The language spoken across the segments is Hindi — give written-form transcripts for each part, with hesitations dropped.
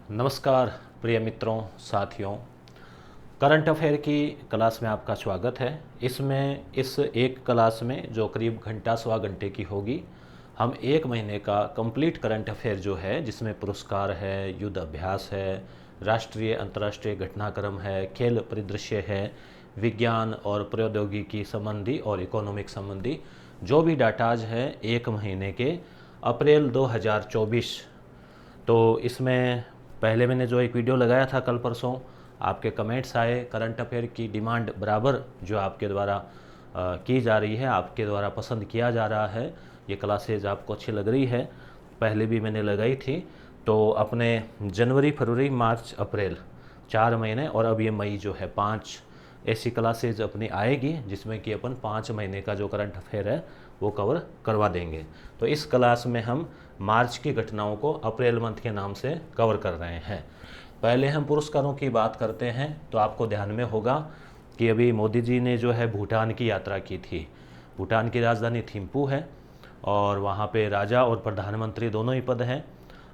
नमस्कार प्रिय मित्रों, साथियों। करंट अफेयर की क्लास में आपका स्वागत है। इस एक क्लास में जो करीब घंटा सवा घंटे की होगी, हम एक महीने का कंप्लीट करंट अफेयर जो है, जिसमें पुरस्कार है, युद्ध अभ्यास है, राष्ट्रीय अंतर्राष्ट्रीय घटनाक्रम है, खेल परिदृश्य है, विज्ञान और प्रौद्योगिकी संबंधी और इकोनॉमिक संबंधी जो भी डाटाज है एक महीने के अप्रैल 2024। तो इसमें पहले मैंने जो एक वीडियो लगाया था कल परसों, आपके कमेंट्स आए, करंट अफेयर की डिमांड बराबर जो आपके द्वारा की जा रही है, आपके द्वारा पसंद किया जा रहा है। ये क्लासेज आपको अच्छी लग रही है, पहले भी मैंने लगाई थी। तो अपने जनवरी, फरवरी, मार्च, अप्रैल 4 महीने और अब ये मई जो है 5 ऐसी क्लासेज अपनी आएगी, जिसमें कि अपन 5 महीने का जो करंट अफेयर है वो कवर करवा देंगे। तो इस क्लास में हम मार्च की घटनाओं को अप्रैल मंथ के नाम से कवर कर रहे हैं। पहले हम पुरस्कारों की बात करते हैं। तो आपको ध्यान में होगा कि अभी मोदी जी ने जो है भूटान की यात्रा की थी। भूटान की राजधानी थिम्पू है और वहाँ पे राजा और प्रधानमंत्री दोनों ही पद हैं।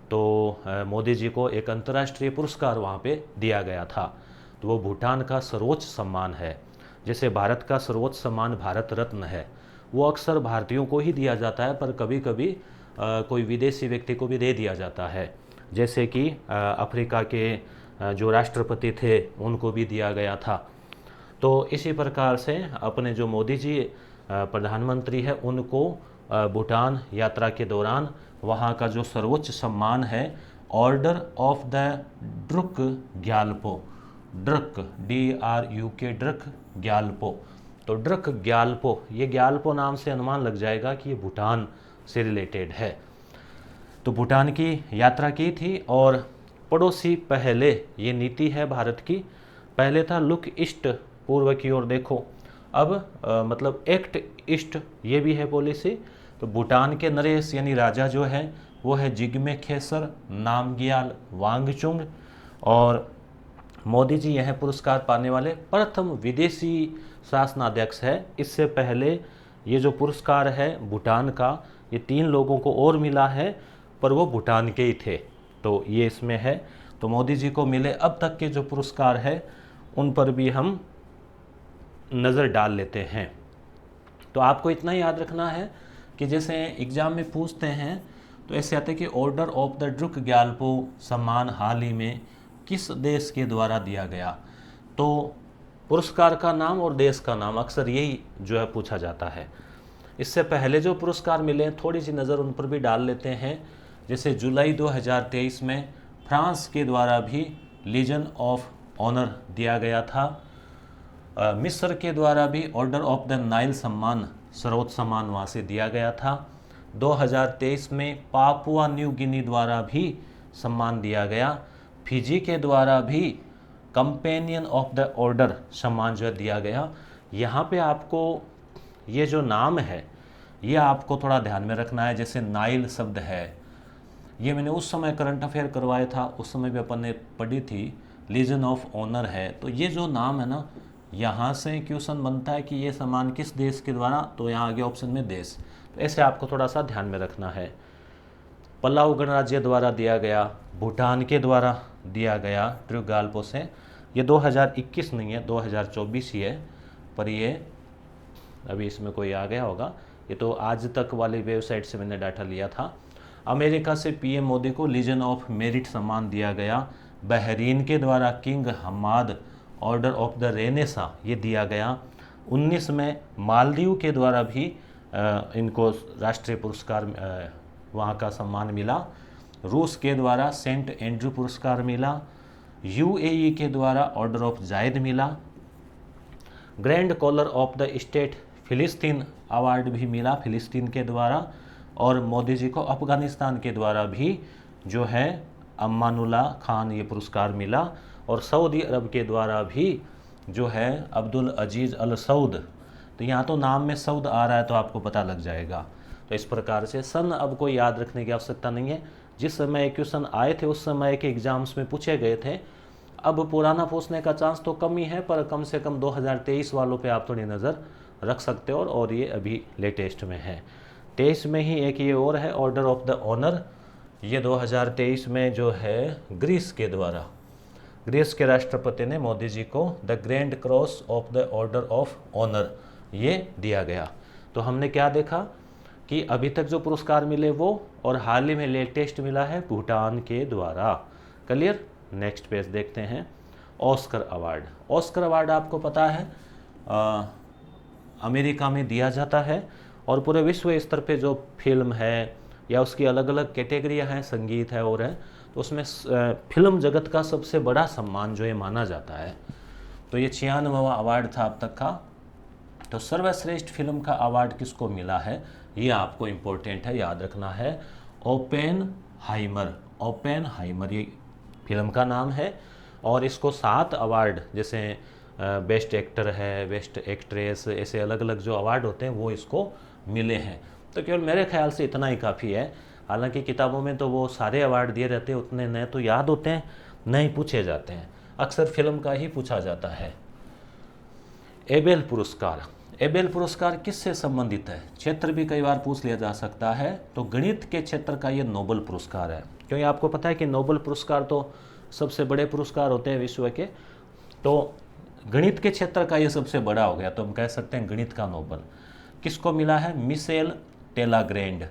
तो मोदी जी को एक अंतर्राष्ट्रीय पुरस्कार वहाँ पे दिया गया था। तो वो भूटान का सर्वोच्च सम्मान है। जैसे भारत का सर्वोच्च सम्मान भारत रत्न है, वो अक्सर भारतीयों को ही दिया जाता है, पर कभी कभी कोई विदेशी व्यक्ति को भी दे दिया जाता है। जैसे कि अफ्रीका के जो राष्ट्रपति थे उनको भी दिया गया था। तो इसी प्रकार से अपने जो मोदी जी प्रधानमंत्री है, उनको भूटान यात्रा के दौरान वहाँ का जो सर्वोच्च सम्मान है, order of the Druk Gyalpo, drug DRUK, drug Gyalpo. तो ड्रक ग्यालपो, ये ग्यालपो नाम से अनुमान लग जाएगा कि ये भूटान से रिलेटेड है। तो भूटान की यात्रा की थी और पड़ोसी पहले, ये नीति है भारत की। पहले था लुक ईस्ट, पूर्व की ओर देखो। अब मतलब एक्ट ईस्ट, ये भी है पॉलिसी। तो भूटान के नरेश यानी राजा जो है वो है जिग्मे खेसर नामग्याल वांगचुंग, और मोदी जी यह पुरस्कार पाने वाले प्रथम विदेशी शासनाध्यक्ष है। इससे पहले ये जो पुरस्कार है भूटान का, ये 3 लोगों को और मिला है, पर वो भूटान के ही थे। तो ये इसमें है। तो मोदी जी को मिले अब तक के जो पुरस्कार है उन पर भी हम नज़र डाल लेते हैं। तो आपको इतना याद रखना है कि जैसे एग्ज़ाम में पूछते हैं तो ऐसे आते हैं कि order of the Druk Gyalpo सम्मान हाल ही में किस देश के द्वारा दिया गया। तो पुरस्कार का नाम और देश का नाम अक्सर यही जो है पूछा जाता है। इससे पहले जो पुरस्कार मिले थोड़ी सी नज़र उन पर भी डाल लेते हैं। जैसे जुलाई 2023 में फ्रांस के द्वारा भी लीजन ऑफ ऑनर दिया गया था। मिस्र के द्वारा भी ऑर्डर ऑफ द नाइल सम्मान, सर्वोच्च सम्मान वहाँ से दिया गया था। 2023 में पापुआ न्यू गिनी द्वारा भी सम्मान दिया गया। फिजी के द्वारा भी कंपेनियन ऑफ द ऑर्डर सम्मान जो दिया गया। यहाँ पे आपको ये जो नाम है ये आपको थोड़ा ध्यान में रखना है। जैसे नाइल शब्द है, ये मैंने उस समय करंट अफेयर करवाया था, उस समय भी अपन ने पढ़ी थी। लीजन ऑफ ऑनर है, तो ये जो नाम है ना, यहाँ से क्वेश्चन बनता है कि ये सम्मान किस देश के द्वारा, तो यहाँ आगे ऑप्शन में देश। तो ऐसे आपको थोड़ा सा ध्यान में रखना है। पलाऊ गणराज्य द्वारा दिया गया, भूटान के द्वारा दिया गया ड्रुक ग्यालपो से। ये 2021 नहीं है, 2024 ही है, पर ये अभी इसमें कोई आ गया होगा। ये तो आज तक वाली वेबसाइट से मैंने डाटा लिया था। अमेरिका से पीएम मोदी को लीजन ऑफ मेरिट सम्मान दिया गया। बहरीन के द्वारा King Hamad Order of the Renaissance ये दिया गया। 19 में मालदीव के द्वारा भी इनको राष्ट्रीय पुरस्कार वहाँ का सम्मान मिला। रूस के द्वारा सेंट एंड्रू पुरस्कार मिला। यूएई के द्वारा ऑर्डर ऑफ जायद मिला। Grand Collar of the State फिलिस्तीन अवार्ड भी मिला फिलिस्तीन के द्वारा। और मोदी जी को अफ़गानिस्तान के द्वारा भी जो है अमानुल्ला खान ये पुरस्कार मिला। और सऊदी अरब के द्वारा भी जो है अब्दुल अजीज़ अल सऊद। तो यहाँ तो नाम में सऊद आ रहा है तो आपको पता लग जाएगा। तो इस प्रकार से सन अब कोई याद रखने की आवश्यकता नहीं है। जिस समय क्वेश्चन आए थे उस समय के एग्जाम्स में पूछे गए थे। अब पुराना पूछने का चांस तो कम ही है, पर कम से कम 2023 वालों पे आप थोड़ी नज़र रख सकते हो। और ये अभी लेटेस्ट में है। 23 में ही एक ये और है ऑर्डर ऑफ द ऑनर, ये 2023 में जो है ग्रीस के द्वारा, ग्रीस के राष्ट्रपति ने मोदी जी को the Grand Cross of the Order of Honour ये दिया गया। तो हमने क्या देखा कि अभी तक जो पुरस्कार मिले वो, और हाल ही में लेटेस्ट मिला है भूटान के द्वारा। क्लियर। नेक्स्ट पेज देखते हैं। Oscar award. ऑस्कर अवार्ड आपको पता है अमेरिका में दिया जाता है, और पूरे विश्व स्तर पे जो फिल्म है या उसकी अलग अलग कैटेगरियाँ हैं, संगीत है और है, तो उसमें फिल्म जगत का सबसे बड़ा सम्मान जो ये माना जाता है। तो ये 96वां अवार्ड था अब तक का। तो सर्वश्रेष्ठ फिल्म का अवार्ड किसको मिला है ये आपको इम्पोर्टेंट है, याद रखना है। ओपेनहाइमर। ओपेनहाइमर ये फिल्म का नाम है, और इसको 7 अवार्ड, जैसे बेस्ट एक्टर है, बेस्ट एक्ट्रेस, ऐसे अलग अलग जो अवार्ड होते हैं वो इसको मिले हैं। तो केवल मेरे ख्याल से इतना ही काफ़ी है। हालांकि किताबों में तो वो सारे अवार्ड दिए रहते हैं, उतने नए तो याद होते हैं, नहीं पूछे जाते हैं, अक्सर फिल्म का ही पूछा जाता है। एबेल पुरस्कार। एबेल पुरस्कार किससे संबंधित है? क्षेत्र भी कई बार पूछ लिया जा सकता है। तो गणित के क्षेत्र का ये नोबेल पुरस्कार है, क्योंकि आपको पता है कि नोबेल पुरस्कार तो सबसे बड़े पुरस्कार होते हैं विश्व के। तो गणित के क्षेत्र का ये सबसे बड़ा हो गया, तो हम कह सकते हैं गणित का नोबेल। किसको मिला है? मिशेल टेलाग्रैंड।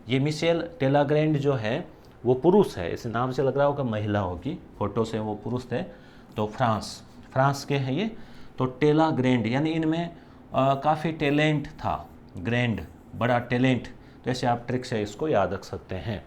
ये मिशेल टेलाग्रैंड जो है वो पुरुष है, इस नाम से लग रहा होगा महिला होगी, फोटो से वो पुरुष थे। तो फ्रांस के हैं ये। तो टेलाग्रैंड यानी इनमें काफ़ी टैलेंट था, ग्रैंड बड़ा टैलेंट, तो ऐसे आप ट्रिक से इसको याद रख सकते हैं।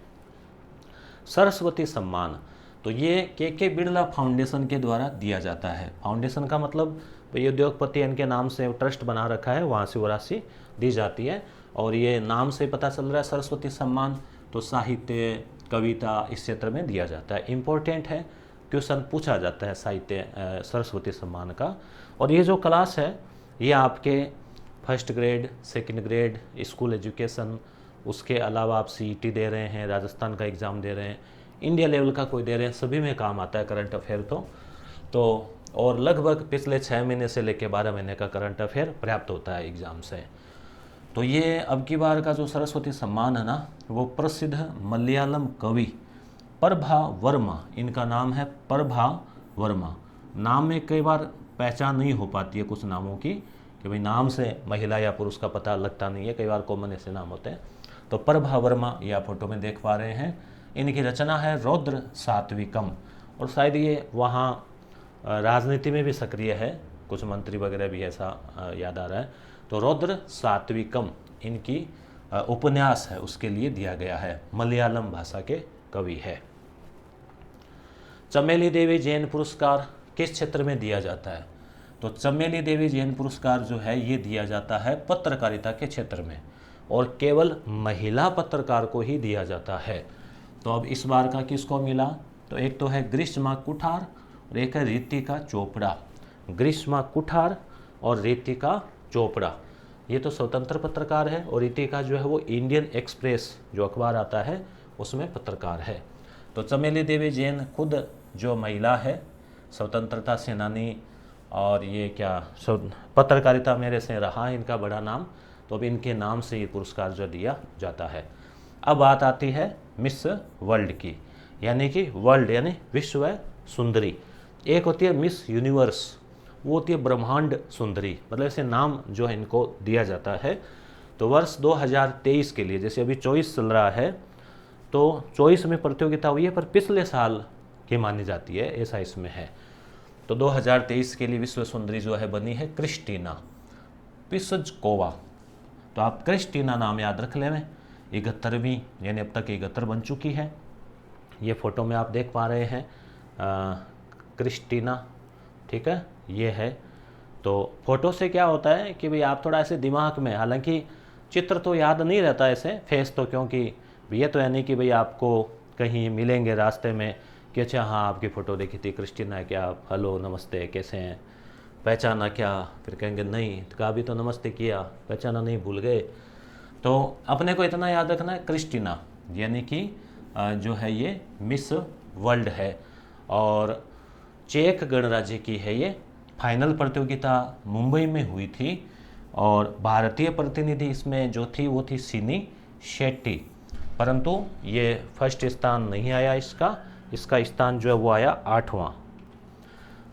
सरस्वती सम्मान, तो ये के बिरला फाउंडेशन के द्वारा दिया जाता है। फाउंडेशन का मतलब ये उद्योगपति इनके नाम से ट्रस्ट बना रखा है, वहाँ से वो राशि दी जाती है, और ये नाम से पता चल रहा है सरस्वती सम्मान। तो साहित्य, कविता इस क्षेत्र में दिया जाता है। इम्पोर्टेंट है, क्वेश्चन पूछा जाता है साहित्य सरस्वती सम्मान का। और ये जो क्लास है ये आपके first grade, second grade, school education, उसके अलावा आप सीईटी दे रहे हैं, राजस्थान का एग्ज़ाम दे रहे हैं, इंडिया लेवल का कोई दे रहे हैं, सभी में काम आता है करंट अफेयर। तो और लगभग पिछले 6 महीने से लेकर 12 महीने का करंट अफेयर पर्याप्त होता है एग्ज़ाम से। तो ये अब की बार का जो सरस्वती सम्मान है ना, वो प्रसिद्ध मलयालम कवि प्रभा वर्मा, इनका नाम है प्रभा वर्मा। नाम में कई बार पहचान नहीं हो पाती है कुछ नामों की, कि भाई नाम से महिला या पुरुष का पता लगता नहीं है, कई बार कॉमन ऐसे नाम होते हैं। तो प्रभा वर्मा ये आप फोटो में देख पा रहे हैं। इनकी रचना है रौद्र सात्विकम, और शायद ये वहाँ राजनीति में भी सक्रिय है, कुछ मंत्री वगैरह भी ऐसा याद आ रहा है। तो रौद्र सात्विकम इनकी उपन्यास है, उसके लिए दिया गया है, मलयालम भाषा के कवि है। चमेली देवी जैन पुरस्कार किस क्षेत्र में दिया जाता है? तो चमेली देवी जैन पुरस्कार जो है ये दिया जाता है पत्रकारिता के क्षेत्र में, और केवल महिला पत्रकार को ही दिया जाता है। तो अब इस बार का किसको मिला? तो एक तो है ग्रीष्मा कुठार और एक है रितिका चोपड़ा। ग्रीष्मा कुठार और रितिका चोपड़ा ये तो स्वतंत्र पत्रकार है, और रितिका जो है वो इंडियन एक्सप्रेस जो अखबार आता है उसमें पत्रकार है। तो चमेली देवी जैन खुद जो महिला है, स्वतंत्रता सेनानी, और ये क्या पत्रकारिता मेरे से रहा है इनका बड़ा नाम, तो अब इनके नाम से ये पुरस्कार जो दिया जाता है। अब बात आती है मिस वर्ल्ड की, यानी कि वर्ल्ड यानी विश्व सुंदरी। एक होती है मिस यूनिवर्स, वो होती है ब्रह्मांड सुंदरी, मतलब ऐसे नाम जो है इनको दिया जाता है। तो वर्ष 2023 के लिए, जैसे अभी 24 चल रहा है, तो 24 में प्रतियोगिता हुई है, पर पिछले साल की मानी जाती है, ऐसा इसमें है। तो 2023 के लिए विश्व सुंदरी जो है बनी है क्रिस्टीना पिसजकोवा। तो आप क्रिस्टीना नाम याद रख लें। 71वीं यानी अब तक 71 बन चुकी है। ये फोटो में आप देख पा रहे हैं क्रिस्टीना, ठीक है, ये है। तो फोटो से क्या होता है कि भाई आप थोड़ा ऐसे दिमाग में, हालांकि चित्र तो याद नहीं रहता ऐसे, फेस तो, क्योंकि ये तो यानी कि भाई आपको कहीं मिलेंगे रास्ते में कि अच्छा हाँ आपकी फ़ोटो देखी थी क्रिस्टीना, क्या आप हेलो नमस्ते कैसे हैं, पहचाना क्या, फिर कहेंगे नहीं, तो कहा भी तो नमस्ते किया, पहचाना नहीं, भूल गए। तो अपने को इतना याद रखना है क्रिस्टीना यानी कि जो है ये मिस वर्ल्ड है, और चेक गणराज्य की है ये। फाइनल प्रतियोगिता मुंबई में हुई थी, और भारतीय प्रतिनिधि इसमें जो थी वो थी सिनी शेट्टी। परंतु ये फर्स्ट स्थान नहीं आया इसका स्थान जो है वो आया 8वां।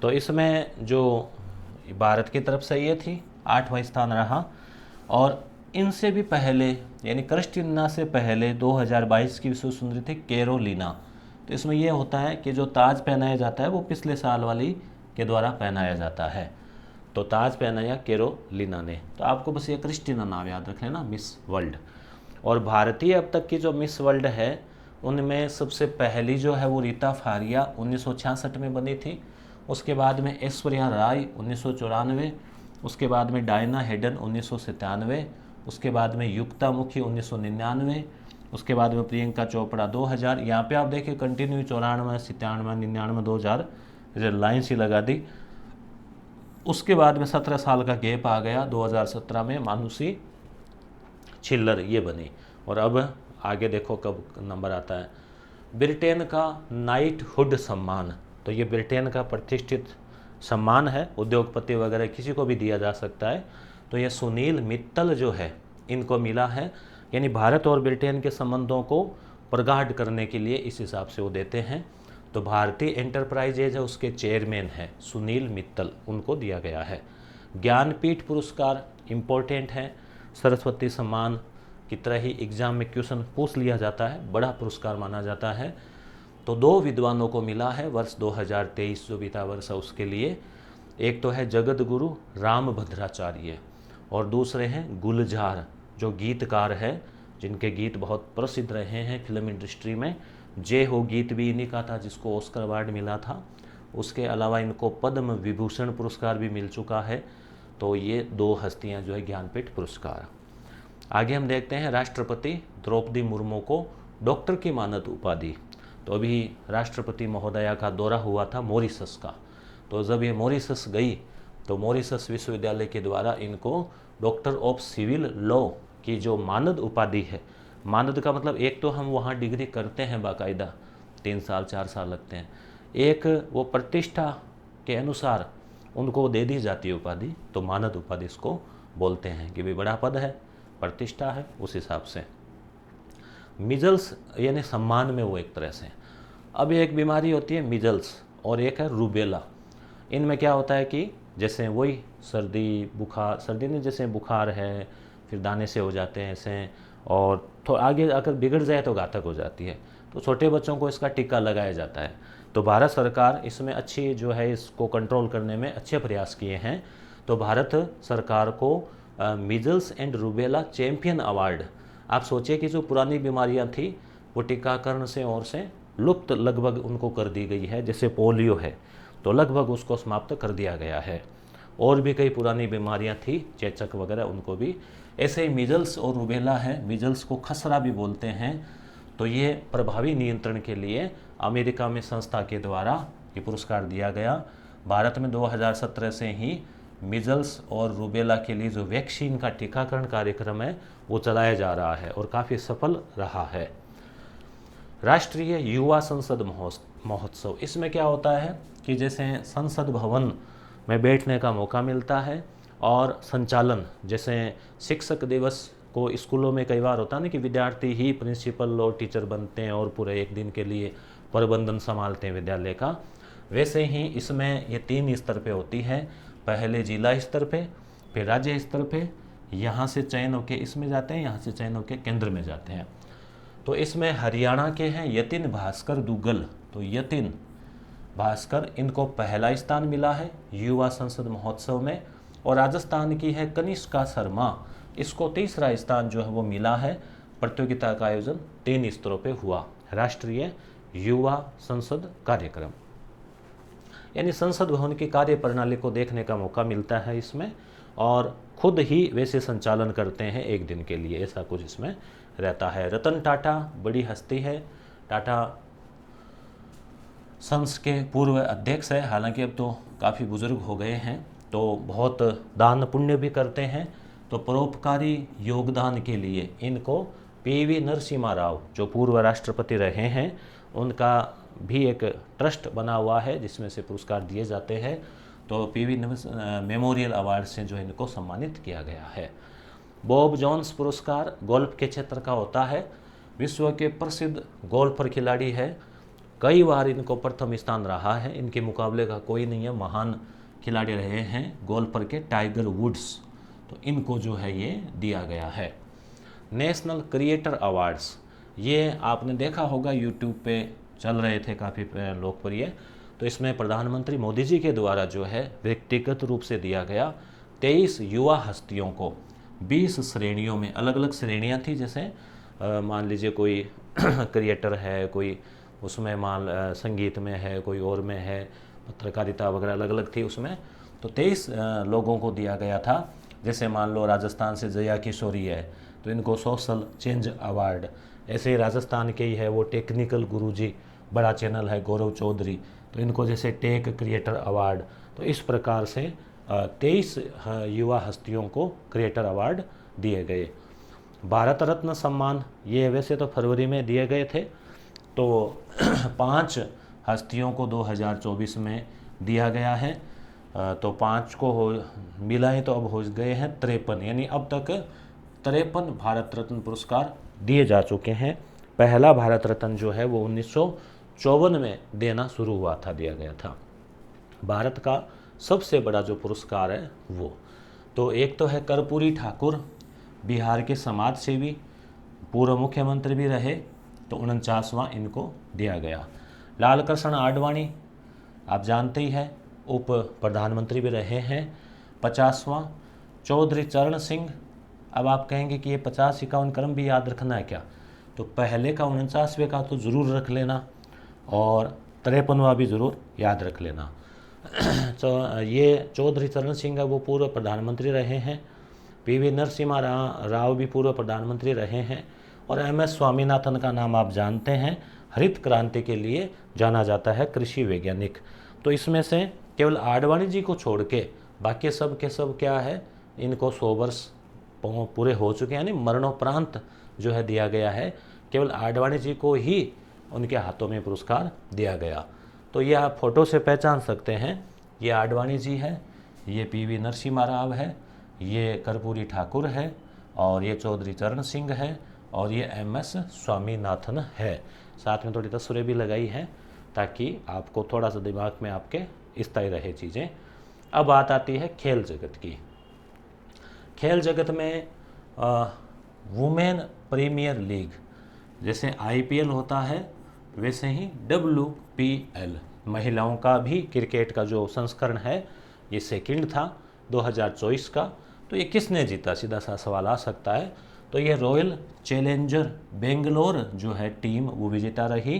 तो इसमें जो भारत की तरफ से ये थी 8वां स्थान रहा। और इनसे भी पहले यानी क्रिस्टिना से पहले 2022 की विश्व सुंदरी थी कैरोलिना। तो इसमें यह होता है कि जो ताज पहनाया जाता है वो पिछले साल वाली के द्वारा पहनाया जाता है। तो ताज पहनाया कैरोलिना ने। तो आपको बस ये क्रिस्टिना नाम याद रख लेना, मिस वर्ल्ड। और भारतीय अब तक की जो मिस वर्ल्ड है उनमें सबसे पहली जो है वो रीता फारिया 1966 में बनी थी। उसके बाद में ऐश्वर्या राय 1994, उसके बाद में डायना हेडन 1997, उसके बाद में युक्ता मुखी 1999, उसके बाद में प्रियंका चोपड़ा 2000। यहाँ पे आप देखिए कंटिन्यू 94, 97, 99, 2000 लाइन सी लगा दी। उसके बाद में 17 साल का गैप आ गया, 2017 में मानुषी छिल्लर ये बनी। और अब आगे देखो कब नंबर आता है। ब्रिटेन का नाइटहुड सम्मान, तो ये ब्रिटेन का प्रतिष्ठित सम्मान है, उद्योगपति वगैरह किसी को भी दिया जा सकता है। तो ये सुनील मित्तल जो है इनको मिला है, यानी भारत और ब्रिटेन के संबंधों को प्रगाढ़ करने के लिए इस हिसाब से वो देते हैं। तो भारतीय एंटरप्राइजेज है उसके चेयरमैन है सुनील मित्तल, उनको दिया गया है। ज्ञानपीठ पुरस्कार इम्पोर्टेंट है, सरस्वती सम्मान की तरह ही एग्जाम में क्वेश्चन पूछ लिया जाता है, बड़ा पुरस्कार माना जाता है। तो 2 विद्वानों को मिला है वर्ष 2023 जो बीता वर्ष है उसके लिए। एक तो है जगत गुरु रामभद्राचार्य और दूसरे हैं गुलजार जो गीतकार है, जिनके गीत बहुत प्रसिद्ध रहे हैं फिल्म इंडस्ट्री में। जय हो गीत भी इन्हीं का था जिसको ऑस्कर अवार्ड मिला था। उसके अलावा इनको पद्म विभूषण पुरस्कार भी मिल चुका है। तो ये 2 हस्तियां जो है ज्ञानपीठ पुरस्कार। आगे हम देखते हैं राष्ट्रपति द्रौपदी मुर्मू को डॉक्टर की मानद उपाधि। तो अभी राष्ट्रपति महोदया का दौरा हुआ था मॉरिशस का। तो जब ये मॉरिशस गई तो मॉरिशस विश्वविद्यालय के द्वारा इनको डॉक्टर ऑफ सिविल लॉ की जो मानद उपाधि है, मानद का मतलब एक तो हम वहाँ डिग्री करते हैं बाकायदा 3 साल 4 साल लगते हैं, एक वो प्रतिष्ठा के अनुसार उनको दे दी जाती है उपाधि। तो मानद उपाधि इसको बोलते हैं कि भी बड़ा पद है, प्रतिष्ठा है, उस हिसाब से। मिजल्स यानी सम्मान में वो एक तरह से। अब एक बीमारी होती है मिजल्स और एक है रूबेला। इनमें क्या होता है कि जैसे वही सर्दी बुखार, सर्दी में जैसे बुखार है फिर दाने से हो जाते हैं ऐसे, और तो आगे अगर बिगड़ जाए तो घातक हो जाती है। तो छोटे बच्चों को इसका टीका लगाया जाता है। तो भारत सरकार इसमें अच्छी जो है इसको कंट्रोल करने में अच्छे प्रयास किए हैं। तो भारत सरकार को measles and rubella champion award, आप सोचिए कि जो पुरानी बीमारियां थी वो टीकाकरण से और से लुप्त लगभग उनको कर दी गई है। जैसे पोलियो है तो लगभग उसको समाप्त कर दिया गया है। और भी कई पुरानी बीमारियां थी, चेचक वगैरह, उनको भी। ऐसे ही मिजल्स और रूबेला है, मिजल्स को खसरा भी बोलते हैं। तो ये प्रभावी नियंत्रण के लिए अमेरिका में संस्था के द्वारा ये पुरस्कार दिया गया। भारत में 2017 से ही मिजल्स और रूबेला के लिए जो वैक्सीन का टीकाकरण कार्यक्रम है वो चलाया जा रहा है और काफ़ी सफल रहा है। राष्ट्रीय युवा संसद महोत्सव, इसमें क्या होता है कि जैसे संसद भवन में बैठने का मौका मिलता है और संचालन, जैसे शिक्षक दिवस को स्कूलों में कई बार होता है ना कि विद्यार्थी ही प्रिंसिपल और टीचर बनते हैं और पूरे एक दिन के लिए प्रबंधन संभालते हैं विद्यालय का, वैसे ही इसमें ये 3 स्तर पे होती है। पहले जिला स्तर पे, फिर राज्य स्तर पे, यहाँ से चयन होके इसमें जाते हैं, यहाँ से चयन होके केंद्र में जाते हैं। तो इसमें हरियाणा के हैं यतिन भास्कर दुग्गल, तो यतिन भास्कर इनको पहला स्थान मिला है युवा संसद महोत्सव में। और राजस्थान की है कनिष्का शर्मा, इसको तीसरा स्थान जो है वो मिला है। प्रतियोगिता का आयोजन 3 स्तरों पे हुआ। राष्ट्रीय युवा संसद कार्यक्रम यानी संसद भवन की कार्य प्रणाली को देखने का मौका मिलता है इसमें, और खुद ही वैसे संचालन करते हैं एक दिन के लिए, ऐसा कुछ इसमें रहता है। रतन टाटा बड़ी हस्ती है, टाटा संस के पूर्व अध्यक्ष है, हालांकि अब तो काफ़ी बुजुर्ग हो गए हैं। तो बहुत दान पुण्य भी करते हैं। तो परोपकारी योगदान के लिए इनको पीवी नरसिम्हा राव जो पूर्व राष्ट्रपति रहे हैं उनका भी एक ट्रस्ट बना हुआ है जिसमें से पुरस्कार दिए जाते हैं। तो पीवी मेमोरियल अवार्ड से जो इनको सम्मानित किया गया है। बॉब जोन्स पुरस्कार गोल्फ के क्षेत्र का होता है। विश्व के प्रसिद्ध गोल्फर खिलाड़ी है, कई बार इनको प्रथम स्थान रहा है, इनके मुकाबले का कोई नहीं है, महान खिलाड़ी रहे हैं गोल्फर के टाइगर वुड्स, तो इनको जो है ये दिया गया है। नेशनल क्रिएटर अवार्ड्स, ये आपने देखा होगा यूट्यूब पे चल रहे थे, काफ़ी लोकप्रिय। तो इसमें प्रधानमंत्री मोदी जी के द्वारा जो है व्यक्तिगत रूप से दिया गया 23 युवा हस्तियों को 20 श्रेणियों में, अलग अलग श्रेणियां थी, जैसे मान लीजिए कोई क्रिएटर है, कोई उसमें संगीत में है, कोई और में है, पत्रकारिता वगैरह अलग अलग थी उसमें। तो 23 लोगों को दिया गया था। जैसे मान लो राजस्थान से जया किशोरी है तो इनको सोशल चेंज अवार्ड, ऐसे ही राजस्थान के ही है वो टेक्निकल गुरुजी, बड़ा चैनल है गौरव चौधरी, तो इनको जैसे टेक क्रिएटर अवार्ड। तो इस प्रकार से 23 युवा हस्तियों को क्रिएटर अवार्ड दिए गए। भारत रत्न सम्मान, ये वैसे तो फरवरी में दिए गए थे, तो 5 हस्तियों को 2024 में दिया गया है। तो 5 को मिलाएं तो अब हो गए हैं 53, यानी अब तक 53 भारत रत्न पुरस्कार दिए जा चुके हैं। पहला भारत रत्न जो है वो 1954 में देना शुरू हुआ था, दिया गया था। भारत का सबसे बड़ा जो पुरस्कार है वो, तो एक तो है कर्पूरी ठाकुर, बिहार के समाज सेवी, पूर्व मुख्यमंत्री भी रहे, तो 49वां इनको दिया गया। लाल कृष्ण आडवाणी आप जानते ही हैं, उप प्रधानमंत्री भी रहे हैं, 50वां। चौधरी चरण सिंह, अब आप कहेंगे कि ये 50 51 क्रम भी याद रखना है क्या, तो पहले का 49वें का तो ज़रूर रख लेना और 53वां भी ज़रूर याद रख लेना। तो ये चौधरी चरण सिंह है वो पूर्व प्रधानमंत्री रहे हैं। पीवी नरसिम्हा राव भी पूर्व प्रधानमंत्री रहे हैं। और एमएस स्वामीनाथन का नाम आप जानते हैं, हरित क्रांति के लिए जाना जाता है, कृषि वैज्ञानिक। तो इसमें से केवल आडवाणी जी को छोड़ के बाकी सब के सब क्या है, इनको 100 वर्ष पूरे हो चुके हैं, यानी मरणोपरांत जो है दिया गया है। केवल आडवाणी जी को ही उनके हाथों में पुरस्कार दिया गया। तो ये आप फोटो से पहचान सकते हैं, ये आडवाणी जी है, ये पीवी नरसिम्हा राव है, ये कर्पूरी ठाकुर है, और ये चौधरी चरण सिंह है, और ये एमएस स्वामीनाथन है। साथ में थोड़ी तस्वीरें भी लगाई हैं ताकि आपको थोड़ा सा दिमाग में आपके स्थायी रहे चीज़ें। अब बात आती है खेल जगत की। खेल जगत में वुमेन प्रीमियर लीग, जैसे आईपीएल होता है वैसे ही WPL, महिलाओं का भी क्रिकेट का जो संस्करण है, ये सेकंड था 2024 का। तो ये किसने जीता, सीधा सा सवाल आ सकता है। तो ये रॉयल चैलेंजर बेंगलोर जो है टीम, वो विजेता रही।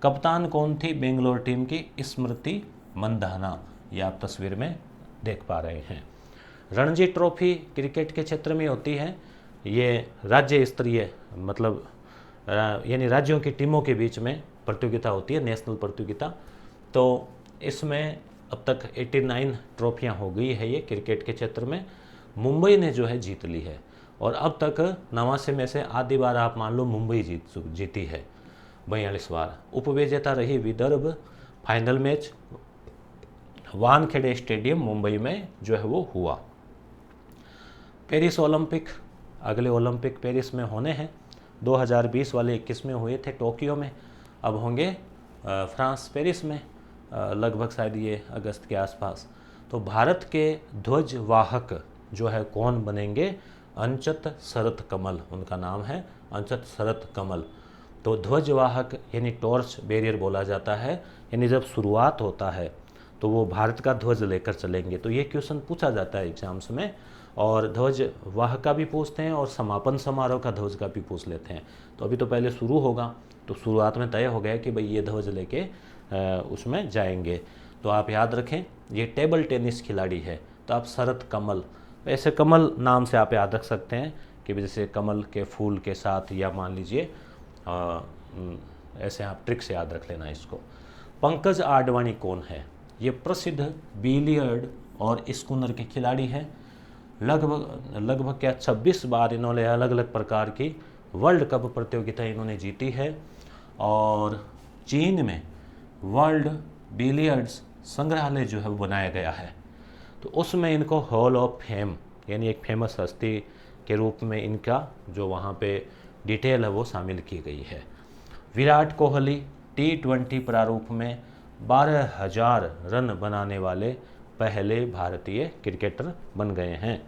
कप्तान कौन थी बेंगलोर टीम की, स्मृति मंधाना, ये आप तस्वीर में देख पा रहे हैं। रणजी ट्रॉफी क्रिकेट के क्षेत्र में होती है, ये राज्य स्तरीय, मतलब यानी राज्यों की टीमों के बीच में प्रतियोगिता होती है, नेशनल प्रतियोगिता। तो इसमें अब तक 89 ट्रॉफियाँ हो गई है ये क्रिकेट के क्षेत्र में। मुंबई ने जो है जीत ली है, और अब तक 89 में से आधी बार आप मान लो मुंबई जीती है, 42 बार। उपविजेता रही Vidarbha. Final match Wankhede stadium Mumbai में जो है वो हुआ। पेरिस ओलंपिक, अगले ओलंपिक पेरिस में होने हैं। 2020 वाले 21 में हुए थे टोक्यो में, अब होंगे फ्रांस पेरिस में, लगभग शायद ये अगस्त के आसपास। तो भारत के ध्वजवाहक जो है कौन बनेंगे, अंचत शरत कमल उनका नाम है, अंचत शरत कमल। तो ध्वजवाहक यानी टॉर्च बेरियर बोला जाता है, यानी जब शुरुआत होता है तो वो भारत का ध्वज लेकर चलेंगे। तो ये क्वेश्चन पूछा जाता है एग्जाम्स में, और ध्वजवाहक का भी पूछते हैं और समापन समारोह का ध्वज का भी पूछ लेते हैं। तो अभी तो पहले शुरू होगा, तो शुरुआत में तय हो गया कि भाई ये ध्वज लेके उसमें जाएंगे। तो आप याद रखें ये टेबल टेनिस खिलाड़ी है, तो आप शरत कमल, ऐसे कमल नाम से आप याद रख सकते हैं कि जैसे कमल के फूल के साथ, या मान लीजिए ऐसे आप ट्रिक से याद रख लेना इसको। पंकज आडवाणी कौन है, ये प्रसिद्ध बिलियर्ड और स्कूनर के खिलाड़ी हैं। लगभग क्या 26 बार इन्होंने अलग अलग प्रकार की वर्ल्ड कप प्रतियोगिता इन्होंने जीती है। और चीन में वर्ल्ड बिलियर्ड्स संग्रहालय जो है वो बनाया गया है, तो उसमें इनको हॉल ऑफ फेम यानी एक फेमस हस्ती के रूप में इनका जो वहाँ पे डिटेल है वो शामिल की गई है। विराट कोहली T20 प्रारूप में 12,000 रन बनाने वाले पहले भारतीय क्रिकेटर बन गए हैं।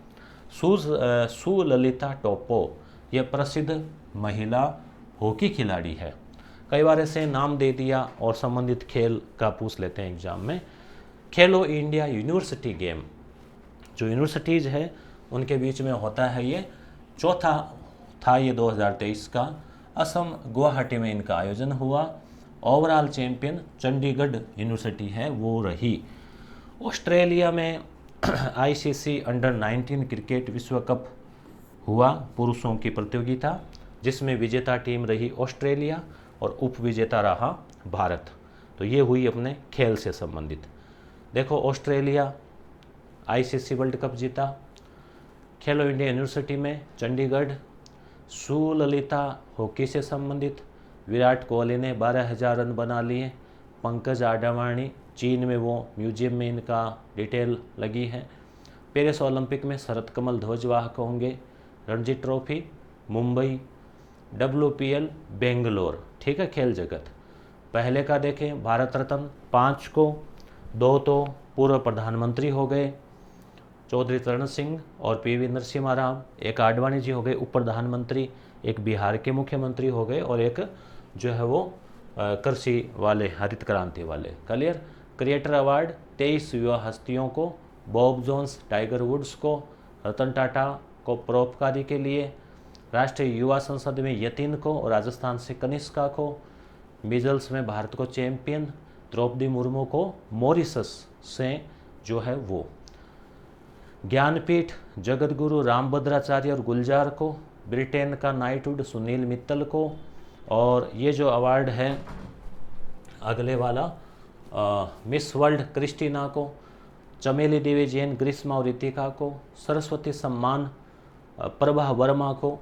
सुललिता टोप्पो ये प्रसिद्ध महिला हॉकी खिलाड़ी है। कई बार ऐसे नाम दे दिया और संबंधित खेल का पूछ लेते हैं एग्जाम में। खेलो इंडिया यूनिवर्सिटी गेम, जो यूनिवर्सिटीज़ है उनके बीच में होता है, ये चौथा था ये 2023 का। असम गुवाहाटी में इनका आयोजन हुआ। ओवरऑल चैंपियन चंडीगढ़ यूनिवर्सिटी है वो रही। ऑस्ट्रेलिया में ICC अंडर-19 क्रिकेट विश्व कप हुआ, पुरुषों की प्रतियोगिता, जिसमें विजेता टीम रही ऑस्ट्रेलिया और उप विजेता रहा भारत। तो ये हुई अपने खेल से संबंधित। देखो ऑस्ट्रेलिया ICC वर्ल्ड कप जीता। खेलो इंडिया यूनिवर्सिटी में चंडीगढ़। सुललिता हॉकी से संबंधित, विराट कोहली ने 12,000 रन बना लिए। पंकज आडवाणी चीन में वो म्यूजियम में इनका डिटेल लगी है। पेरिस ओलंपिक में शरत कमल ध्वजवाहक होंगे। रणजी ट्रॉफी मुंबई, WPL बेंगलोर, ठीक है। खेल जगत पहले का देखें, भारत रत्न 5 को, 2 तो पूर्व प्रधानमंत्री हो गए चौधरी चरण सिंह और PV नरसिम्हा राव। एक आडवाणी जी हो गए उप प्रधानमंत्री, एक बिहार के मुख्यमंत्री हो गए और एक जो है वो कृषि वाले, हरित क्रांति वाले। क्लियर। क्रिएटर अवार्ड 23 युवा हस्तियों को, बॉब जोन्स, टाइगर वुड्स को, रतन टाटा को परोपकारी के लिए, राष्ट्रीय युवा संसद में यतीन को और राजस्थान से कनिष्का को, मिजल्स में भारत को चैंपियन द्रौपदी मुर्मू को मॉरिशस से जो है वो, ज्ञानपीठ जगतगुरु रामभद्राचार्य और गुलजार को, ब्रिटेन का नाइटहुड सुनील मित्तल को, और ये जो अवार्ड है अगले वाला मिस वर्ल्ड क्रिस्टीना को, चमेली देवी जैन ग्रीष्मा और रितिका को, सरस्वती सम्मान प्रभा वर्मा को,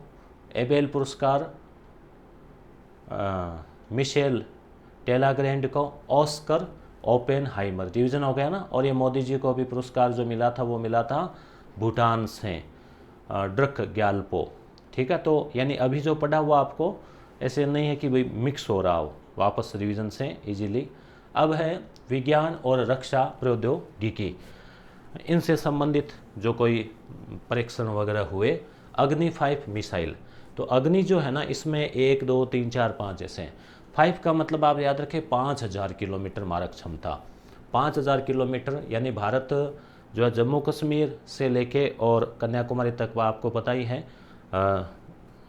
एबेल पुरस्कार मिशेल टेलाग्रैंड को, ऑस्कर ओपेनहाइमर, डिवीज़न हो गया ना। और ये मोदी जी को भी पुरस्कार जो मिला था वो मिला था भूटान से, ड्रक ग्यालपो, ठीक है। तो यानी अभी जो पढ़ा हुआ आपको ऐसे नहीं है कि भाई मिक्स हो रहा हो, वापस रिवीजन से इजीली। अब है विज्ञान और रक्षा प्रौद्योगिकी, इनसे संबंधित जो कोई परीक्षण वगैरह हुए। अग्नि 5 मिसाइल, तो अग्नि जो है ना इसमें 1 2 3 4 5 ऐसे हैं। 5 का मतलब आप याद रखें 5,000 किलोमीटर मारक क्षमता। 5,000 किलोमीटर यानी भारत जो है जम्मू कश्मीर से लेके और कन्याकुमारी तक वो आपको पता ही है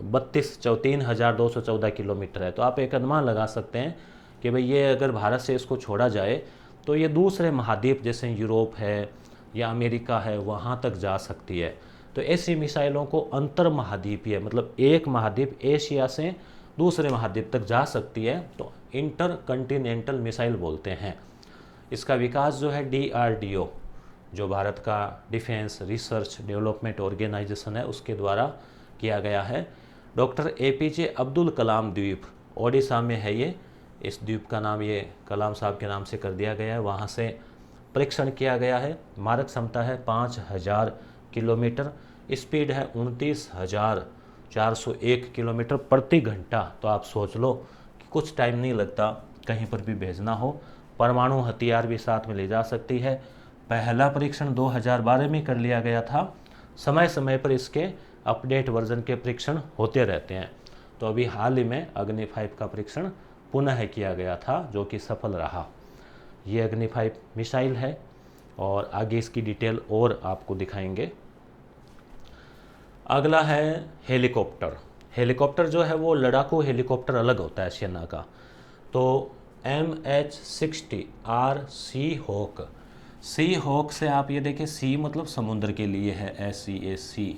3,214 किलोमीटर है। तो आप एक अनुमान लगा सकते हैं कि भाई ये अगर भारत से इसको छोड़ा जाए तो ये दूसरे महाद्वीप जैसे यूरोप है या अमेरिका है वहाँ तक जा सकती है। तो ऐसी मिसाइलों को अंतर महाद्वीपीय, मतलब एक महाद्वीप एशिया से दूसरे महाद्वीप तक जा सकती है, तो इंटर कॉन्टिनेंटल मिसाइल बोलते हैं। इसका विकास जो है DRDO, जो भारत का डिफेंस रिसर्च डेवलपमेंट ऑर्गेनाइजेशन है, उसके द्वारा किया गया है। डॉक्टर APJ अब्दुल कलाम द्वीप ओडिशा में है ये, इस द्वीप का नाम ये कलाम साहब के नाम से कर दिया गया है। वहाँ से परीक्षण किया गया है। मारक क्षमता है 5,000 किलोमीटर, स्पीड है 29,401 किलोमीटर प्रति घंटा। तो आप सोच लो कि कुछ टाइम नहीं लगता कहीं पर भी भेजना हो। परमाणु हथियार भी साथ में ले जा सकती है। पहला परीक्षण 2012 में कर लिया गया था। समय समय पर इसके अपडेट वर्जन के परीक्षण होते रहते हैं। तो अभी हाल ही में अग्नि 5 का परीक्षण पुनः किया गया था जो कि सफल रहा। ये अग्नि 5 मिसाइल है और आगे इसकी डिटेल और आपको दिखाएंगे। अगला है हेलीकॉप्टर। हेलीकॉप्टर जो है वो लड़ाकू हेलीकॉप्टर अलग होता है सेना का। तो MH-60 सी हॉक, सी हॉक से आप ये देखिए, सी मतलब समुद्र के लिए है SEAC,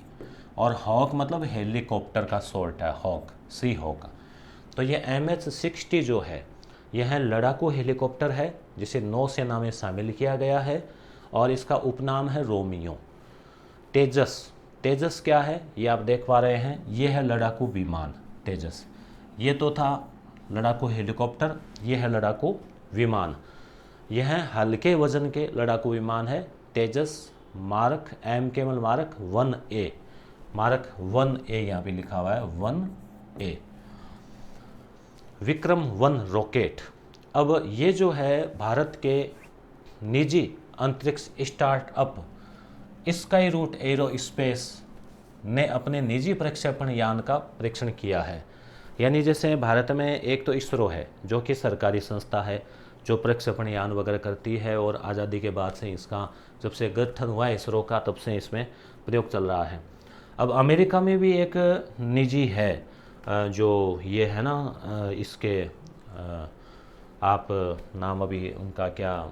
और हॉक मतलब हेलीकॉप्टर का शॉर्ट है हॉक, सी हॉक। तो ये MH-60 जो है यह लड़ाकू हेलीकॉप्टर है जिसे नौसेना में शामिल किया गया है और इसका उपनाम है रोमियो। तेजस, तेजस क्या है ये आप देख पा रहे हैं, ये है लड़ाकू विमान तेजस। ये तो था लड़ाकू हेलीकॉप्टर, ये है लड़ाकू विमान। यह हल्के वजन के लड़ाकू विमान है तेजस मार्क M केवल मार्क 1A, मार्क 1A यहाँ पे लिखा हुआ है 1A। ए। विक्रम 1 रॉकेट, अब ये जो है भारत के निजी अंतरिक्ष स्टार्टअप स्काई रूट एरोस्पेस ने अपने निजी प्रक्षेपण यान का परीक्षण किया है। यानी जैसे भारत में एक तो इसरो है जो कि सरकारी संस्था है जो प्रक्षेपण यान वगैरह करती है, और आज़ादी के बाद से इसका जब से गठन हुआ है इसरो का तब से इसमें प्रयोग चल रहा है। अब अमेरिका में भी एक निजी है जो ये है ना इसके आप नाम अभी उनका क्या,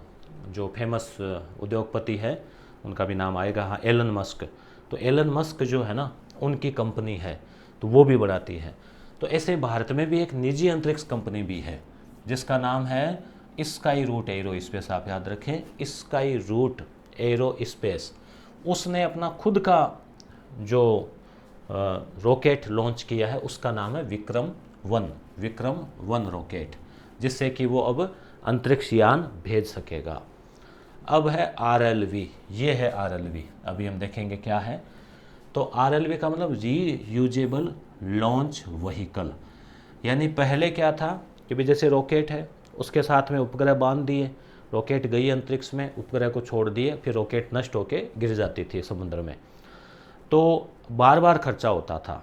जो फेमस उद्योगपति है उनका भी नाम आएगा, हाँ एलन मस्क। तो एलन मस्क जो है ना उनकी कंपनी है, तो वो भी बनाती है। तो ऐसे भारत में भी एक निजी अंतरिक्ष कंपनी भी है जिसका नाम है स्काई रूट एरोस्पेस। आप याद रखें, स्काई रूट एरोस्पेस। उसने अपना खुद का जो रॉकेट लॉन्च किया है उसका नाम है विक्रम 1 रॉकेट, जिससे कि वो अब अंतरिक्ष यान भेज सकेगा। अब है RLV, ये है RLV, अभी हम देखेंगे क्या है। तो RLV का मतलब रीयूजेबल लॉन्च व्हीकल। यानी पहले क्या था कि भी जैसे रॉकेट है उसके साथ में उपग्रह बांध दिए, रॉकेट गई अंतरिक्ष में, उपग्रह को छोड़ दिए, फिर रॉकेट नष्ट होकर गिर जाती थी समुद्र में, तो बार बार खर्चा होता था।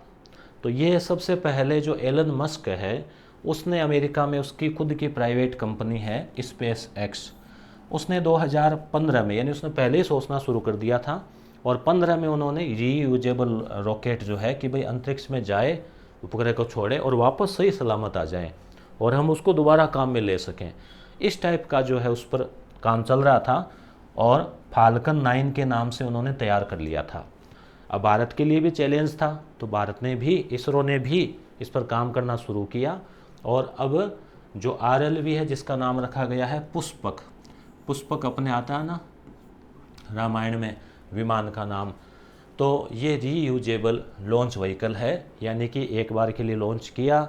तो ये सबसे पहले जो एलन मस्क है उसने अमेरिका में उसकी खुद की प्राइवेट कंपनी है स्पेस एक्स, उसने 2015 में, यानी उसने पहले ही सोचना शुरू कर दिया था, और 15 में उन्होंने रीयूजेबल रॉकेट जो है कि भाई अंतरिक्ष में जाए, उपग्रह को छोड़े और वापस सही सलामत आ जाए और हम उसको दोबारा काम में ले सकें, इस टाइप का जो है उस पर काम चल रहा था, और फाल्कन 9 के नाम से उन्होंने तैयार कर लिया था। अब भारत के लिए भी चैलेंज था, तो भारत ने भी, इसरो ने भी इस पर काम करना शुरू किया, और अब जो RLV है जिसका नाम रखा गया है पुष्पक, पुष्पक अपने आता है ना रामायण में विमान का नाम, तो ये रीयूजेबल लॉन्च व्हीकल है। यानी कि एक बार के लिए लॉन्च किया,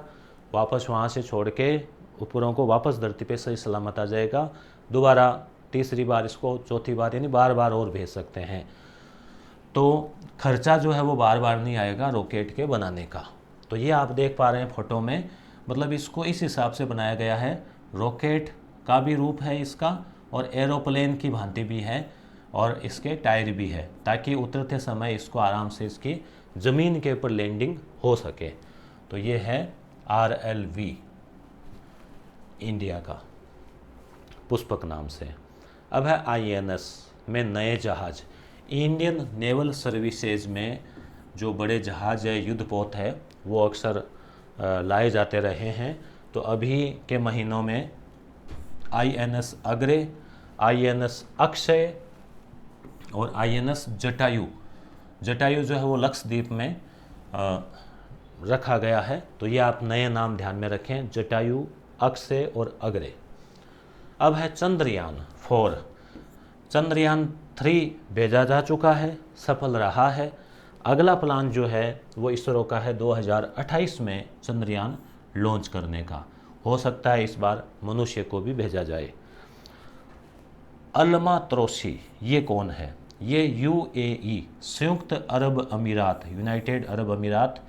वापस वहाँ से छोड़ के उपग्रहों को वापस धरती पे सही सलामत आ जाएगा, दोबारा तीसरी बार इसको, चौथी बार, यानी बार बार और भेज सकते हैं। तो खर्चा जो है वो बार बार नहीं आएगा रॉकेट के बनाने का। तो ये आप देख पा रहे हैं फोटो में, मतलब इसको इस हिसाब से बनाया गया है, रॉकेट का भी रूप है इसका, और एरोप्लेन की भांति भी है, और इसके टायर भी है, ताकि उतरते समय इसको आराम से इसकी ज़मीन के ऊपर लैंडिंग हो सके। तो ये है RLV इंडिया का, पुष्पक नाम से। अब है INS में नए जहाज, इंडियन नेवल सर्विसेज में जो बड़े जहाज है, युद्धपोत है, वो अक्सर लाए जाते रहे हैं। तो अभी के महीनों में INS अग्रे, INS अक्षय और INS जटायु, जटायु जो है वो लक्षद्वीप में रखा गया है। तो ये आप नए नाम ध्यान में रखें, जटायु, अक्षय और अग्रे। अब है चंद्रयान 4, चंद्रयान 3 भेजा जा चुका है, सफल रहा है। अगला प्लान जो है वो इसरो का है 2028 में चंद्रयान लॉन्च करने का, हो सकता है इस बार मनुष्य को भी भेजा जाए। अल्मात्रोसी, ये कौन है? ये UAE, संयुक्त अरब अमीरात, यूनाइटेड अरब अमीरात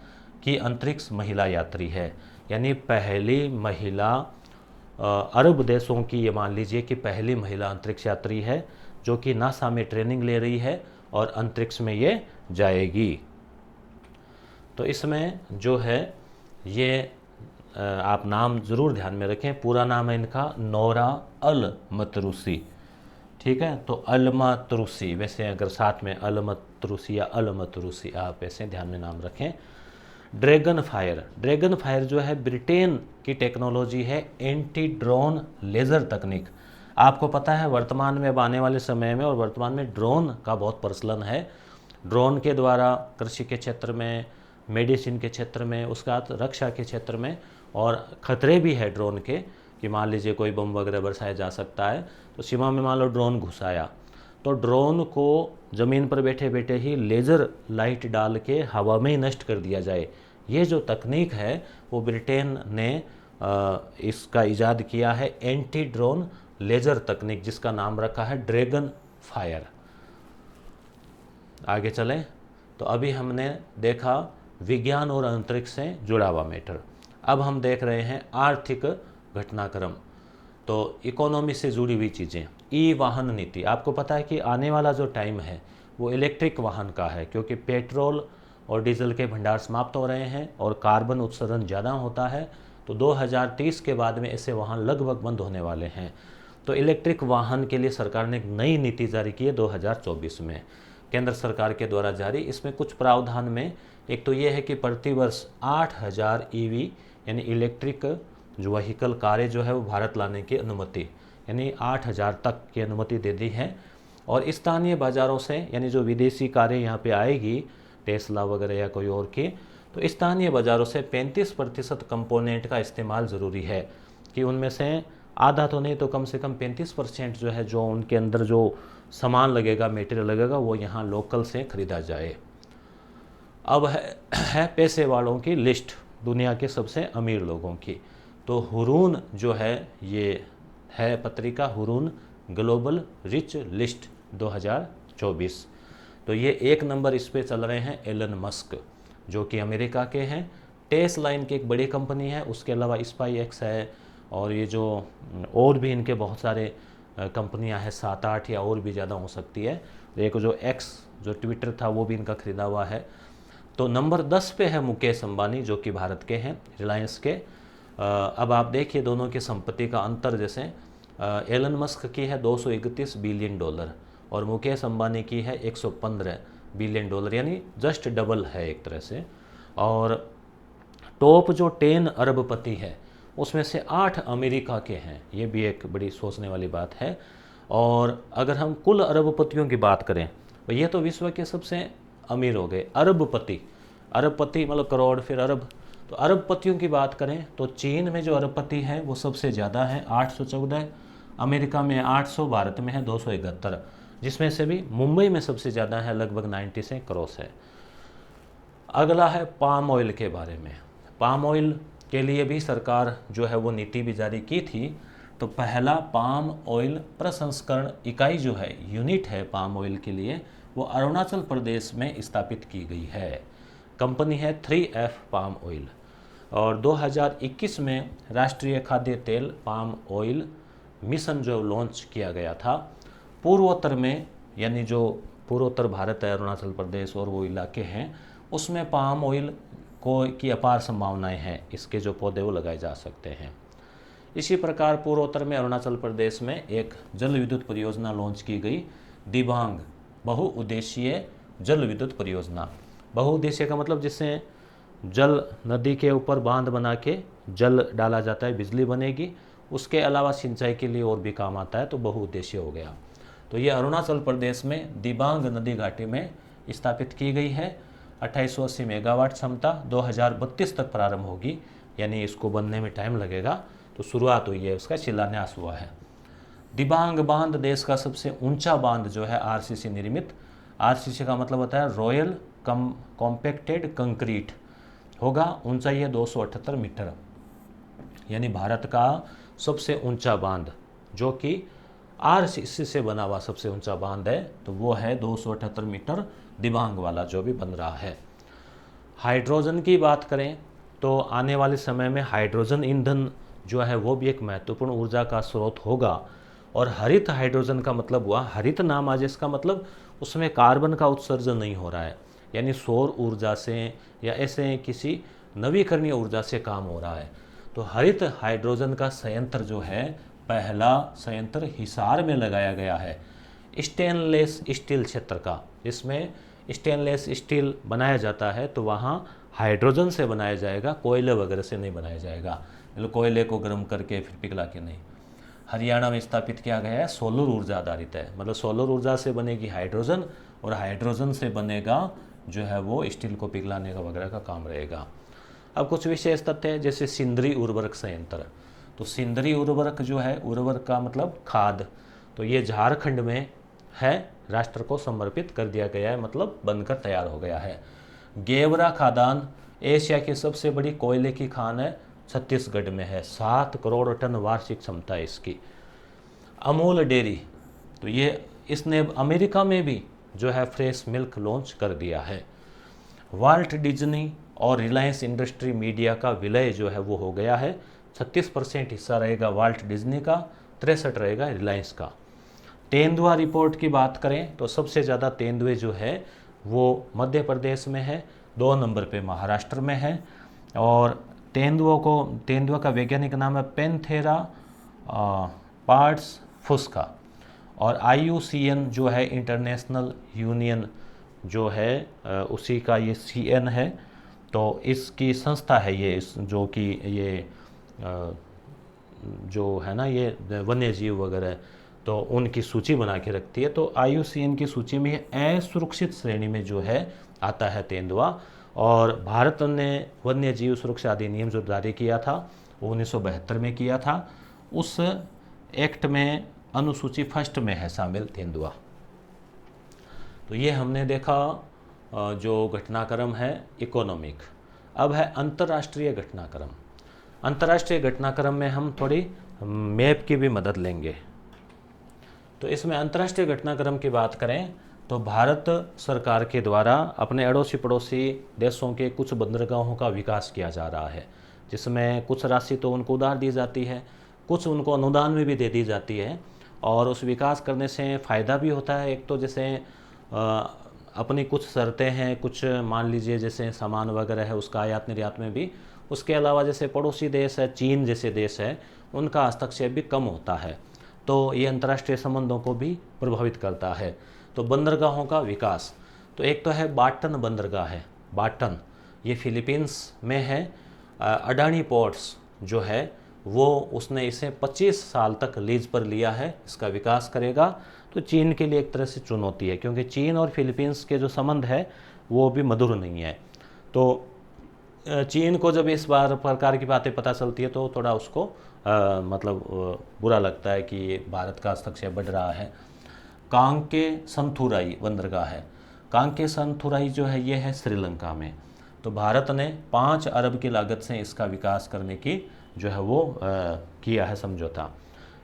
की अंतरिक्ष महिला यात्री है। यानी पहली महिला अरब देशों की, ये मान लीजिए कि पहली महिला अंतरिक्ष यात्री है जो कि नासा में ट्रेनिंग ले रही है और अंतरिक्ष में ये जाएगी। तो इसमें जो है ये आप नाम ज़रूर ध्यान में रखें, पूरा नाम है इनका नोरा अल मतरूसी, ठीक है। तो अल मतरूसी, वैसे अगर साथ में अल मतरूसी या अल मतरूसी आप ऐसे ध्यान में नाम रखें। ड्रैगन फायर, ड्रैगन फायर जो है ब्रिटेन की टेक्नोलॉजी है, एंटी ड्रोन लेज़र तकनीक। आपको पता है वर्तमान में, अब आने वाले समय में, और वर्तमान में ड्रोन का बहुत प्रचलन है। ड्रोन के द्वारा कृषि के क्षेत्र में, मेडिसिन के क्षेत्र में, उसका रक्षा के क्षेत्र में, और ख़तरे भी है ड्रोन के कि मान लीजिए कोई बम वगैरह बरसाया जा सकता है। तो सीमा में मान लो ड्रोन घुस आया, तो ड्रोन को ज़मीन पर बैठे बैठे ही लेज़र लाइट डाल के हवा में ही नष्ट कर दिया जाए। ये जो तकनीक है वो ब्रिटेन ने इसका इजाद किया है, एंटी ड्रोन लेज़र तकनीक, जिसका नाम रखा है ड्रैगन फायर। आगे चलें तो अभी हमने देखा विज्ञान और अंतरिक्ष से जुड़ा हुआ मैटर। अब हम देख रहे हैं आर्थिक घटनाक्रम, तो इकोनॉमी से जुड़ी हुई चीज़ें। ई वाहन नीति, आपको पता है कि आने वाला जो टाइम है वो इलेक्ट्रिक वाहन का है, क्योंकि पेट्रोल और डीजल के भंडार समाप्त हो रहे हैं और कार्बन उत्सर्जन ज़्यादा होता है। तो 2030 के बाद में ऐसे वाहन लगभग बंद होने वाले हैं। तो इलेक्ट्रिक वाहन के लिए सरकार ने एक नई नीति जारी की है 2024 में, केंद्र सरकार के द्वारा जारी। इसमें कुछ प्रावधान में एक तो ये है कि प्रतिवर्ष 8000 ईवी यानी इलेक्ट्रिक जो व्हीकल कारें जो है वो भारत लाने की अनुमति, यानी 8000 तक की अनुमति दे दी है। और स्थानीय बाज़ारों से, यानी जो विदेशी कारें यहाँ पे आएगी, टेस्ला वगैरह या कोई और की, तो स्थानीय बाज़ारों से 35% कंपोनेंट का इस्तेमाल ज़रूरी है, कि उनमें से आधा तो नहीं तो कम से कम 35% जो है, जो उनके अंदर जो सामान लगेगा, मटेरियल लगेगा, वो यहाँ लोकल से ख़रीदा जाए। अब है पैसे वालों की लिस्ट, दुनिया के सबसे अमीर लोगों की। तो हुरून जो है, ये है पत्रिका हुरून ग्लोबल रिच लिस्ट 2024। तो ये 1 नंबर इस पे चल रहे हैं एलन मस्क, जो कि अमेरिका के हैं। टेस्ला इनकी एक बड़ी कंपनी है, उसके अलावा SpaceX है, और ये जो और भी इनके बहुत सारे कंपनियां हैं, 7-8 या और भी ज़्यादा हो सकती है। एक जो X जो ट्विटर था वो भी इनका खरीदा हुआ है। तो नंबर 10 पे है मुकेश अंबानी, जो कि भारत के हैं, रिलायंस के। अब आप देखिए दोनों की संपत्ति का अंतर, जैसे एलन मस्क की है $231 बिलियन और मुकेश अंबानी की है $115 बिलियन, यानी जस्ट डबल है एक तरह से। और टॉप जो 10 अरबपति है उसमें से 8 अमेरिका के हैं, ये भी एक बड़ी सोचने वाली बात है। और अगर हम कुल अरबपतियों की बात करें, तो ये तो विश्व के सबसे अमीर हो गए। अरबपति, अरबपति मतलब करोड़, फिर अरब। तो अरबपतियों की बात करें तो चीन में जो अरबपति है वो सबसे ज़्यादा है, 814, अमेरिका में 800, भारत में है 271, जिसमें से भी मुंबई में सबसे ज़्यादा है, लगभग 96 करोड़ है। अगला है पाम ऑयल के बारे में। पाम ऑयल के लिए भी सरकार जो है वो नीति भी जारी की थी। तो पहला पाम ऑयल प्रसंस्करण इकाई जो है, यूनिट है पाम ऑयल के लिए, वो अरुणाचल प्रदेश में स्थापित की गई है। कंपनी है 3F पाम ऑयल। और 2021 में राष्ट्रीय खाद्य तेल पाम ऑयल मिशन जो लॉन्च किया गया था पूर्वोत्तर में, यानी जो पूर्वोत्तर भारत है, अरुणाचल प्रदेश और वो इलाके हैं, उसमें पाम ऑयल की अपार संभावनाएं हैं, इसके जो पौधे वो लगाए जा सकते हैं। इसी प्रकार पूर्वोत्तर में अरुणाचल प्रदेश में एक जल विद्युत परियोजना लॉन्च की गई, दिबांग बहुउद्देशीय जल विद्युत परियोजना। बहुउद्देशीय का मतलब जिससे जल नदी के ऊपर बांध बना के जल डाला जाता है, बिजली बनेगी, उसके अलावा सिंचाई के लिए और भी काम आता है, तो बहुउद्देशीय हो गया। तो ये अरुणाचल प्रदेश में दिबांग नदी घाटी में स्थापित की गई है। 2880 मेगावाट क्षमता 2032 तक प्रारंभ होगी, यानी इसको बनने में टाइम लगेगा। तो शुरुआत हुई है, उसका शिलान्यास हुआ है। दिबांग बांध देश का सबसे ऊंचा बांध जो है RCC निर्मित, RCC का मतलब होता है रॉयल कॉम्पैक्टेड कंक्रीट, होगा। ऊंचाई है 278 मीटर, यानी भारत का सबसे ऊंचा बांध, जो कि RCC से बना हुआ सबसे ऊंचा बांध है, तो वो है 278 मीटर दिबांग वाला जो भी बन रहा है। हाइड्रोजन की बात करें तो आने वाले समय में हाइड्रोजन ईंधन जो है वो भी एक महत्वपूर्ण ऊर्जा का स्रोत होगा। और हरित हाइड्रोजन का मतलब हुआ, हरित नाम आज इसका मतलब उसमें कार्बन का उत्सर्जन नहीं हो रहा है, यानी सौर ऊर्जा से या ऐसे किसी नवीकरणीय ऊर्जा से काम हो रहा है। तो हरित हाइड्रोजन का संयंत्र जो है, पहला संयंत्र हिसार में लगाया गया है, स्टेनलेस स्टील क्षेत्र का, जिसमें स्टेनलेस स्टील बनाया जाता है। तो वहाँ हाइड्रोजन से बनाया जाएगा, कोयले वगैरह से नहीं बनाया जाएगा, मतलब कोयले को गर्म करके फिर पिघला के नहीं। हरियाणा में स्थापित किया गया है, सोलर ऊर्जा आधारित है, मतलब सोलर ऊर्जा से बनेगी हाइड्रोजन, और हाइड्रोजन से बनेगा जो है वो स्टील को पिघलाने का वगैरह का काम रहेगा। अब कुछ विशेष तथ्य है, जैसे सिंदरी उर्वरक संयंत्र। तो सिंदरी उर्वरक जो है, उर्वरक का मतलब खाद, तो ये झारखंड में है, राष्ट्र को समर्पित कर दिया गया है, मतलब बनकर तैयार हो गया है। गेवरा खादान एशिया की सबसे बड़ी कोयले की खान है, छत्तीसगढ़ में है, 7 करोड़ टन वार्षिक क्षमता है इसकी। अमूल डेयरी, तो ये इसने अमेरिका में भी जो है फ्रेश मिल्क लॉन्च कर दिया है। वाल्ट डिज्नी और रिलायंस इंडस्ट्री मीडिया का विलय जो है वो हो गया है। 36% हिस्सा रहेगा वाल्ट डिज्नी का, 63 रहेगा रिलायंस का। तेंदुआ रिपोर्ट की बात करें तो सबसे ज़्यादा तेंदुए जो है वो मध्य प्रदेश में है, 2 नंबर पे महाराष्ट्र में है। और तेंदुआ का वैज्ञानिक नाम है पेंथेरा पार्ट्स फुस्का। और IUCN जो है इंटरनेशनल यूनियन जो है उसी का ये CN है। तो इसकी संस्था है ये, जो कि ये जो है ना ये वन्य जीव वगैरह, तो उनकी सूची बना के रखती है। तो IUCN की सूची में असुरक्षित श्रेणी में जो है आता है तेंदुआ। और भारत ने वन्य जीव सुरक्षा अधिनियम जो जारी किया था वो 1972 में किया था। उस एक्ट में अनुसूची फर्स्ट में है शामिल तेंदुआ। तो ये हमने देखा जो घटनाक्रम है इकोनॉमिक। अब है अंतर्राष्ट्रीय घटनाक्रम। अंतर्राष्ट्रीय घटनाक्रम में हम थोड़ी मैप की भी मदद लेंगे। तो इसमें अंतर्राष्ट्रीय घटनाक्रम की बात करें तो भारत सरकार के द्वारा अपने अड़ोसी पड़ोसी देशों के कुछ बंदरगाहों का विकास किया जा रहा है, जिसमें कुछ राशि तो उनको उधार दी जाती है, कुछ उनको अनुदान में भी दे दी जाती है। और उस विकास करने से फ़ायदा भी होता है। एक तो जैसे अपनी कुछ शर्तें हैं, कुछ मान लीजिए जैसे सामान वगैरह है उसका आयात निर्यात में भी। उसके अलावा जैसे पड़ोसी देश है, चीन जैसे देश है, उनका हस्तक्षेप भी कम होता है। तो ये अंतर्राष्ट्रीय संबंधों को भी प्रभावित करता है। तो बंदरगाहों का विकास, तो एक तो है बाटन बंदरगाह है। बाटन ये फिलीपींस में है। अडानी पोर्ट्स जो है वो उसने इसे 25 साल तक लीज पर लिया है, इसका विकास करेगा। तो चीन के लिए एक तरह से चुनौती है, क्योंकि चीन और फिलीपींस के जो संबंध है वो भी मधुर नहीं है। तो चीन को जब इस बार प्रकार की बातें पता चलती है तो थोड़ा उसको बुरा लगता है कि भारत का हस्तक्षेप बढ़ रहा है। कांके संथुराई बंदरगाह है। कांके संथुराई जो है ये है श्रीलंका में। तो भारत ने 5 अरब की लागत से इसका विकास करने की जो है वो किया है समझौता।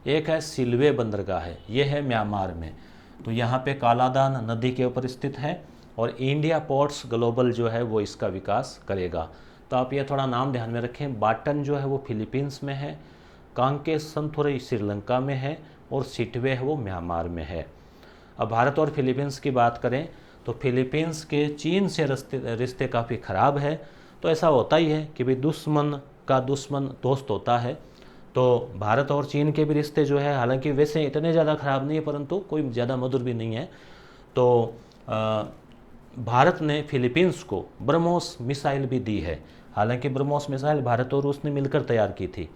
एक है सिलवे बंदरगाह है, ये है म्यांमार में। तो यहाँ पे कालादान नदी के ऊपर स्थित है और इंडिया पोर्ट्स ग्लोबल जो है वो इसका विकास करेगा। तो आप ये थोड़ा नाम ध्यान में रखें। बाटन जो है वो फिलीपींस में है, कांके संथुराई श्रीलंका में है और सिटवे है वो म्यांमार में है। अब भारत और फिलीपींस की बात करें तो फिलीपींस के चीन से रिश्ते काफ़ी ख़राब है। तो ऐसा होता ही है कि भाई दुश्मन का दुश्मन दोस्त होता है। तो भारत और चीन के भी रिश्ते जो है हालांकि वैसे इतने ज़्यादा ख़राब नहीं है, परंतु कोई ज़्यादा मधुर भी नहीं है। तो भारत ने फिलीपींस को ब्रह्मोस मिसाइल भी दी है। हालांकि ब्रह्मोस मिसाइल भारत और रूस ने मिलकर तैयार की थी।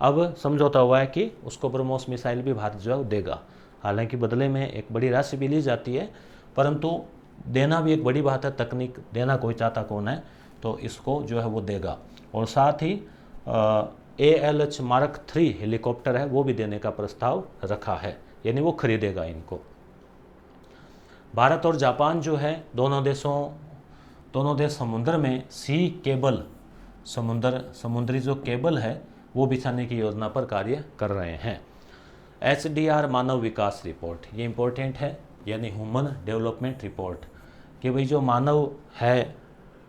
अब समझौता हुआ है कि उसको ब्रह्मोस मिसाइल भी भारत जो है देगा। हालांकि बदले में एक बड़ी राशि भी ली जाती है, परंतु देना भी एक बड़ी बात है। तकनीक देना कोई चाहता कौन है, तो इसको जो है वो देगा। और साथ ही ALH मार्क 3 हेलीकॉप्टर है वो भी देने का प्रस्ताव रखा है, यानी वो खरीदेगा इनको। भारत और जापान जो है दोनों देश समुद्र में सी केबल समुद्री जो केबल है वो बिछाने की योजना पर कार्य कर रहे हैं। HDR मानव विकास रिपोर्ट, ये इम्पोर्टेंट है, यानी ह्यूमन डेवलपमेंट रिपोर्ट, कि भाई जो मानव है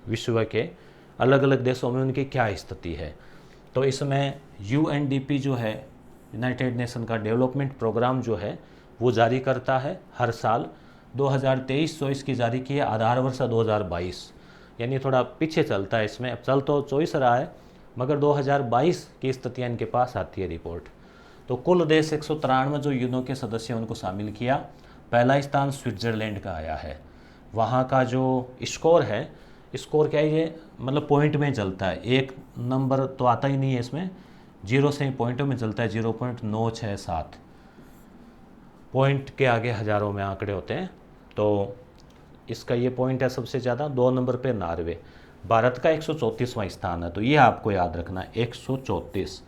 विश्व के अलग अलग देशों में उनकी क्या स्थिति है। तो इसमें UNDP जो है यूनाइटेड नेशन का डेवलपमेंट प्रोग्राम जो है वो जारी करता है हर साल। 2023-24 की जारी की है, आधार वर्ष 2022, यानी थोड़ा पीछे चलता है इसमें। अब चल तो 24 रहा है, मगर 2022 की स्थितियाँ इनके पास आती है रिपोर्ट। तो कुल देश 193 जो यूनो के सदस्य हैं उनको शामिल किया। पहला स्थान स्विट्ज़रलैंड का आया है। वहाँ का जो स्कोर है, स्कोर क्या है ये मतलब पॉइंट में चलता है, एक नंबर तो आता ही नहीं है इसमें, 0 से पॉइंटों में चलता है। 0.967 पॉइंट के आगे हज़ारों में आंकड़े होते हैं। तो इसका ये पॉइंट है सबसे ज़्यादा। 2 नंबर पे नॉर्वे। भारत का 134वां स्थान है, तो ये आपको याद रखना है 134,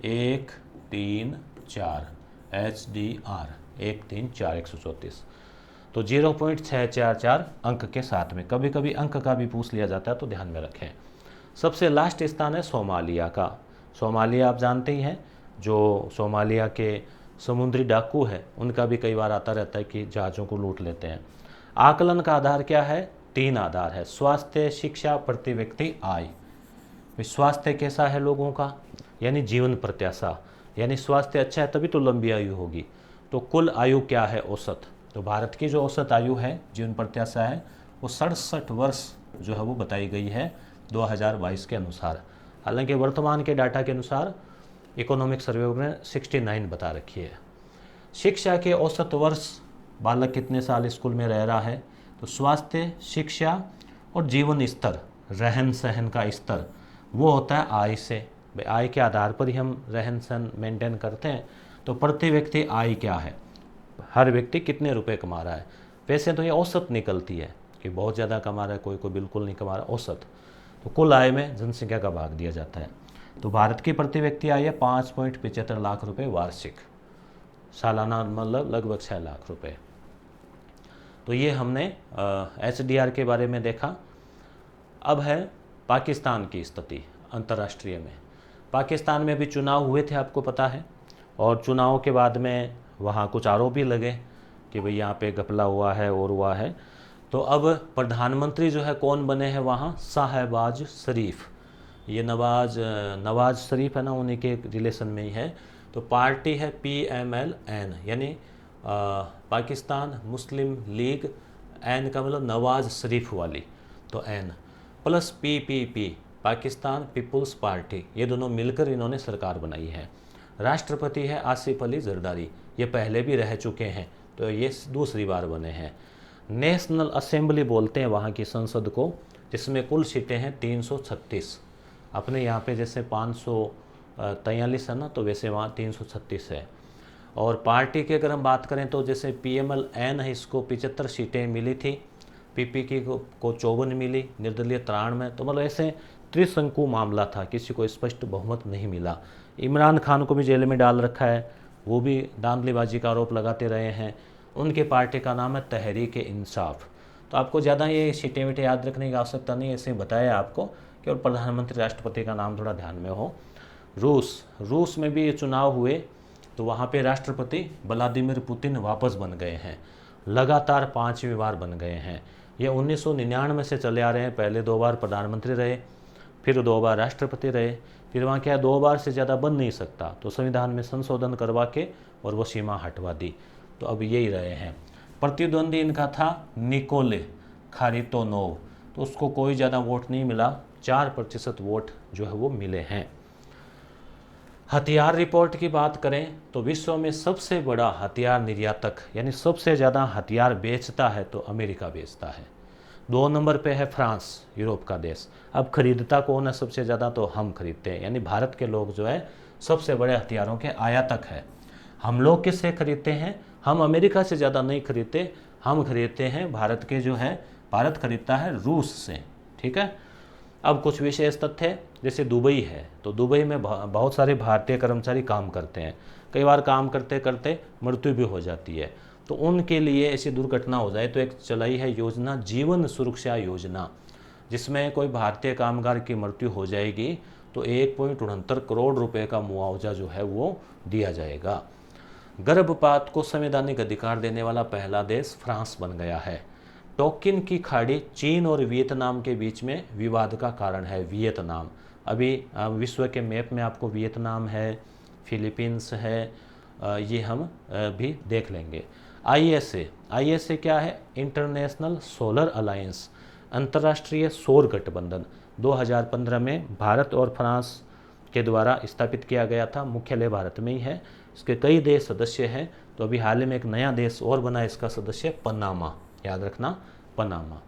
1 3 4 HDR 1 3 4 134। तो 0.644 अंक के साथ में, कभी कभी अंक का भी पूछ लिया जाता है तो ध्यान में रखें। सबसे लास्ट स्थान है सोमालिया का। सोमालिया आप जानते ही हैं, जो सोमालिया के समुद्री डाकू है उनका भी कई बार आता रहता है कि जहाज़ों को लूट लेते हैं। आकलन का आधार क्या है? 3 आधार है, स्वास्थ्य, शिक्षा, प्रति व्यक्ति आय। स्वास्थ्य कैसा है लोगों का, यानी जीवन प्रत्याशा, यानी स्वास्थ्य अच्छा है तभी तो लंबी आयु होगी। तो कुल आयु क्या है औसत, तो भारत की जो औसत आयु है, जीवन प्रत्याशा है, वो 67 वर्ष जो है वो बताई गई है 2022 के अनुसार। हालांकि वर्तमान के डाटा के अनुसार इकोनॉमिक सर्वे ने 69 बता रखी है। शिक्षा के औसत वर्ष, बालक कितने साल स्कूल में रह रहा है, तो स्वास्थ्य, शिक्षा और जीवन स्तर, रहन सहन का स्तर, वो होता है आय से। भाई आय के आधार पर ही हम रहन सहन मेंटेन करते हैं। तो प्रति व्यक्ति आय क्या है, हर व्यक्ति कितने रुपए कमा रहा है। वैसे तो ये औसत निकलती है कि बहुत ज़्यादा कमा रहा है, कोई बिल्कुल नहीं कमा रहा, औसत। तो कुल आय में जनसंख्या का भाग दिया जाता है। तो भारत की प्रति व्यक्ति आय है 5.75 लाख रुपए वार्षिक, सालाना मतलब लगभग 6 लाख रुपए। तो ये हमने HDR के बारे में देखा। अब है पाकिस्तान की स्थिति अंतर्राष्ट्रीय में। पाकिस्तान में भी चुनाव हुए थे, आपको पता है, और चुनाव के बाद में वहाँ कुछ आरोप भी लगे कि भाई यहाँ पे घपला हुआ है और हुआ है। तो अब प्रधानमंत्री जो है कौन बने हैं वहाँ, शाहबाज शरीफ। ये नवाज शरीफ है ना, उन्हीं के रिलेशन में ही है। तो पार्टी है PMLN, यानी पाकिस्तान मुस्लिम लीग, एन का मतलब नवाज शरीफ वाली, तो N plus PPP, Pakistan Peoples Party, ये दोनों मिलकर इन्होंने सरकार बनाई है। राष्ट्रपति है आसिफ अली जरदारी, ये पहले भी रह चुके हैं, तो ये दूसरी बार बने हैं। नेशनल असेंबली बोलते हैं वहाँ की संसद को, जिसमें कुल सीटें हैं 336। अपने यहाँ पे जैसे 543 है ना, तो वैसे वहाँ 336 है। और पार्टी की अगर हम बात करें तो जैसे PMLN है, इसको 75 सीटें मिली थी, PPP को 54 मिली, निर्दलीय 93। तो मतलब ऐसे त्रिशंकु मामला था, किसी को स्पष्ट बहुमत नहीं मिला। इमरान खान को भी जेल में डाल रखा है, वो भी धांधलीबाजी का आरोप लगाते रहे हैं। उनके पार्टी का नाम है तहरीक इंसाफ। तो आपको ज़्यादा ये सीटें वीटें याद रखने की आवश्यकता नहीं, ऐसे बताया आपको कि और प्रधानमंत्री राष्ट्रपति का नाम थोड़ा ध्यान में हो। रूस में भी ये चुनाव हुए, तो वहाँ पे राष्ट्रपति व्लादिमीर पुतिन वापस बन गए हैं, लगातार 5वीं बार बन गए हैं। ये 1999 से चले आ रहे हैं, पहले 2 बार प्रधानमंत्री रहे, फिर 2 बार राष्ट्रपति रहे, फिर वहाँ क्या 2 बार से ज़्यादा बन नहीं सकता, तो संविधान में संशोधन करवा के और वो सीमा हटवा दी। तो अब यही रहे हैं। प्रतिद्वंदी इनका था निकोले खारितोनोव, तो उसको कोई ज़्यादा वोट नहीं मिला, 4% वोट जो है वो मिले हैं। हथियार रिपोर्ट की बात करें तो विश्व में सबसे बड़ा हथियार निर्यातक, यानी सबसे ज़्यादा हथियार बेचता है तो अमेरिका बेचता है। 2 नंबर पे है फ्रांस, यूरोप का देश। अब खरीदता कौन है सबसे ज़्यादा, तो हम खरीदते हैं, यानी भारत के लोग जो है सबसे बड़े हथियारों के आयातक है। हम लोग किससे खरीदते हैं, हम अमेरिका से ज़्यादा नहीं खरीदते, हम खरीदते हैं भारत के जो है, भारत खरीदता है रूस से, ठीक है। अब कुछ विशेष तथ्य, जैसे दुबई है, तो दुबई में बहुत सारे भारतीय कर्मचारी काम करते हैं, कई बार काम करते करते मृत्यु भी हो जाती है, तो उनके लिए ऐसी दुर्घटना हो जाए तो एक चलाई है योजना, जीवन सुरक्षा योजना, जिसमें कोई भारतीय कामगार की मृत्यु हो जाएगी तो 1.69 करोड़ रुपए का मुआवजा जो है वो दिया जाएगा। गर्भपात को संवैधानिक अधिकार देने वाला पहला देश फ्रांस बन गया है। टोकिन की खाड़ी चीन और वियतनाम के बीच में विवाद का कारण है। वियतनाम, अभी विश्व के मैप में आपको वियतनाम है, फिलीपींस है, ये हम भी देख लेंगे। ISA क्या है, इंटरनेशनल सोलर अलायंस, अंतर्राष्ट्रीय सौर गठबंधन, 2015 में भारत और फ्रांस के द्वारा स्थापित किया गया था, मुख्यालय भारत में ही है, इसके कई देश सदस्य हैं। तो अभी हाल ही में एक नया देश और बना, इसका सदस्य पनामा, याद रखना पनामा।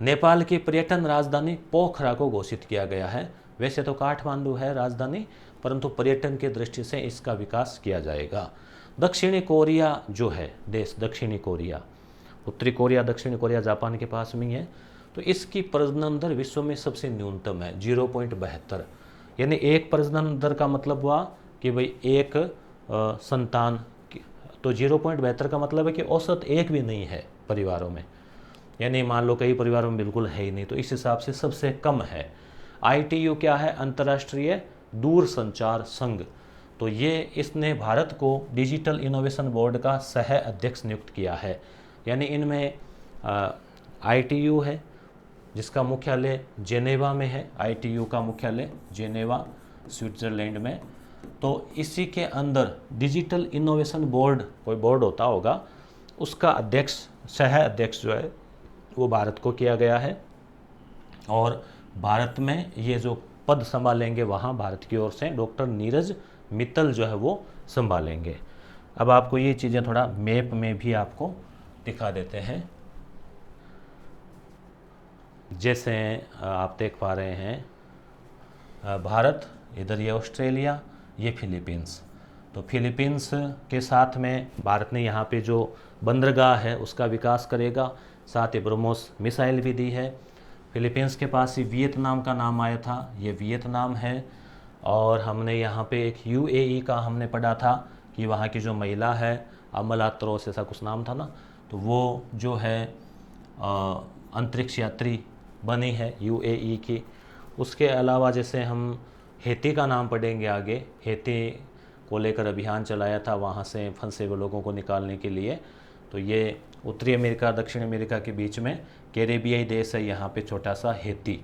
नेपाल की पर्यटन राजधानी पोखरा को घोषित किया गया है। वैसे तो काठमांडू है राजधानी, परंतु पर्यटन की दृष्टि से इसका विकास किया जाएगा। दक्षिणी कोरिया जो है देश, दक्षिणी कोरिया, उत्तरी कोरिया दक्षिणी कोरिया जापान के पास में ही है, तो इसकी प्रजनन दर विश्व में सबसे न्यूनतम है, 0.72, यानी एक प्रजनन दर का मतलब हुआ कि भाई एक संतान, तो 0.72 का मतलब है कि औसत एक भी नहीं है परिवारों में, यानी मान लो कई परिवारों में बिल्कुल है ही नहीं, तो इस हिसाब से सबसे कम है। ITU क्या है, अंतर्राष्ट्रीय दूरसंचार संघ, तो ये इसने भारत को डिजिटल इनोवेशन बोर्ड का सह अध्यक्ष नियुक्त किया है, यानी इनमें ITU है जिसका मुख्यालय जेनेवा में है। ITU का मुख्यालय जेनेवा स्विट्ज़रलैंड में। तो इसी के अंदर डिजिटल इनोवेशन बोर्ड, कोई बोर्ड होता होगा, उसका अध्यक्ष, सह अध्यक्ष जो है वो भारत को किया गया है। और भारत में ये जो पद संभालेंगे वहाँ भारत की ओर से डॉक्टर नीरज मित्तल जो है वो संभालेंगे। अब आपको ये चीज़ें थोड़ा मैप में भी आपको दिखा देते हैं। जैसे आप देख पा रहे हैं भारत, इधर ये ऑस्ट्रेलिया, ये फिलीपींस। तो फिलीपींस के साथ में भारत ने यहाँ पे जो बंदरगाह है उसका विकास करेगा, साथ ही ब्रह्मोस मिसाइल भी दी है। फिलीपींस के पास ही वियतनाम का नाम आया था, ये वियतनाम है। और हमने यहाँ पे एक UAE का हमने पढ़ा था कि वहाँ की जो महिला है अमला त्रोस, ऐसा कुछ नाम था ना, तो वो जो है अंतरिक्ष यात्री बनी है UAE की। उसके अलावा जैसे हम हेती का नाम पढ़ेंगे आगे, हेती को लेकर अभियान चलाया था वहाँ से फंसे हुए लोगों को निकालने के लिए। तो ये उत्तरी अमेरिका दक्षिण अमेरिका के बीच में कैरेबियाई देश है, यहाँ पे छोटा सा हेती।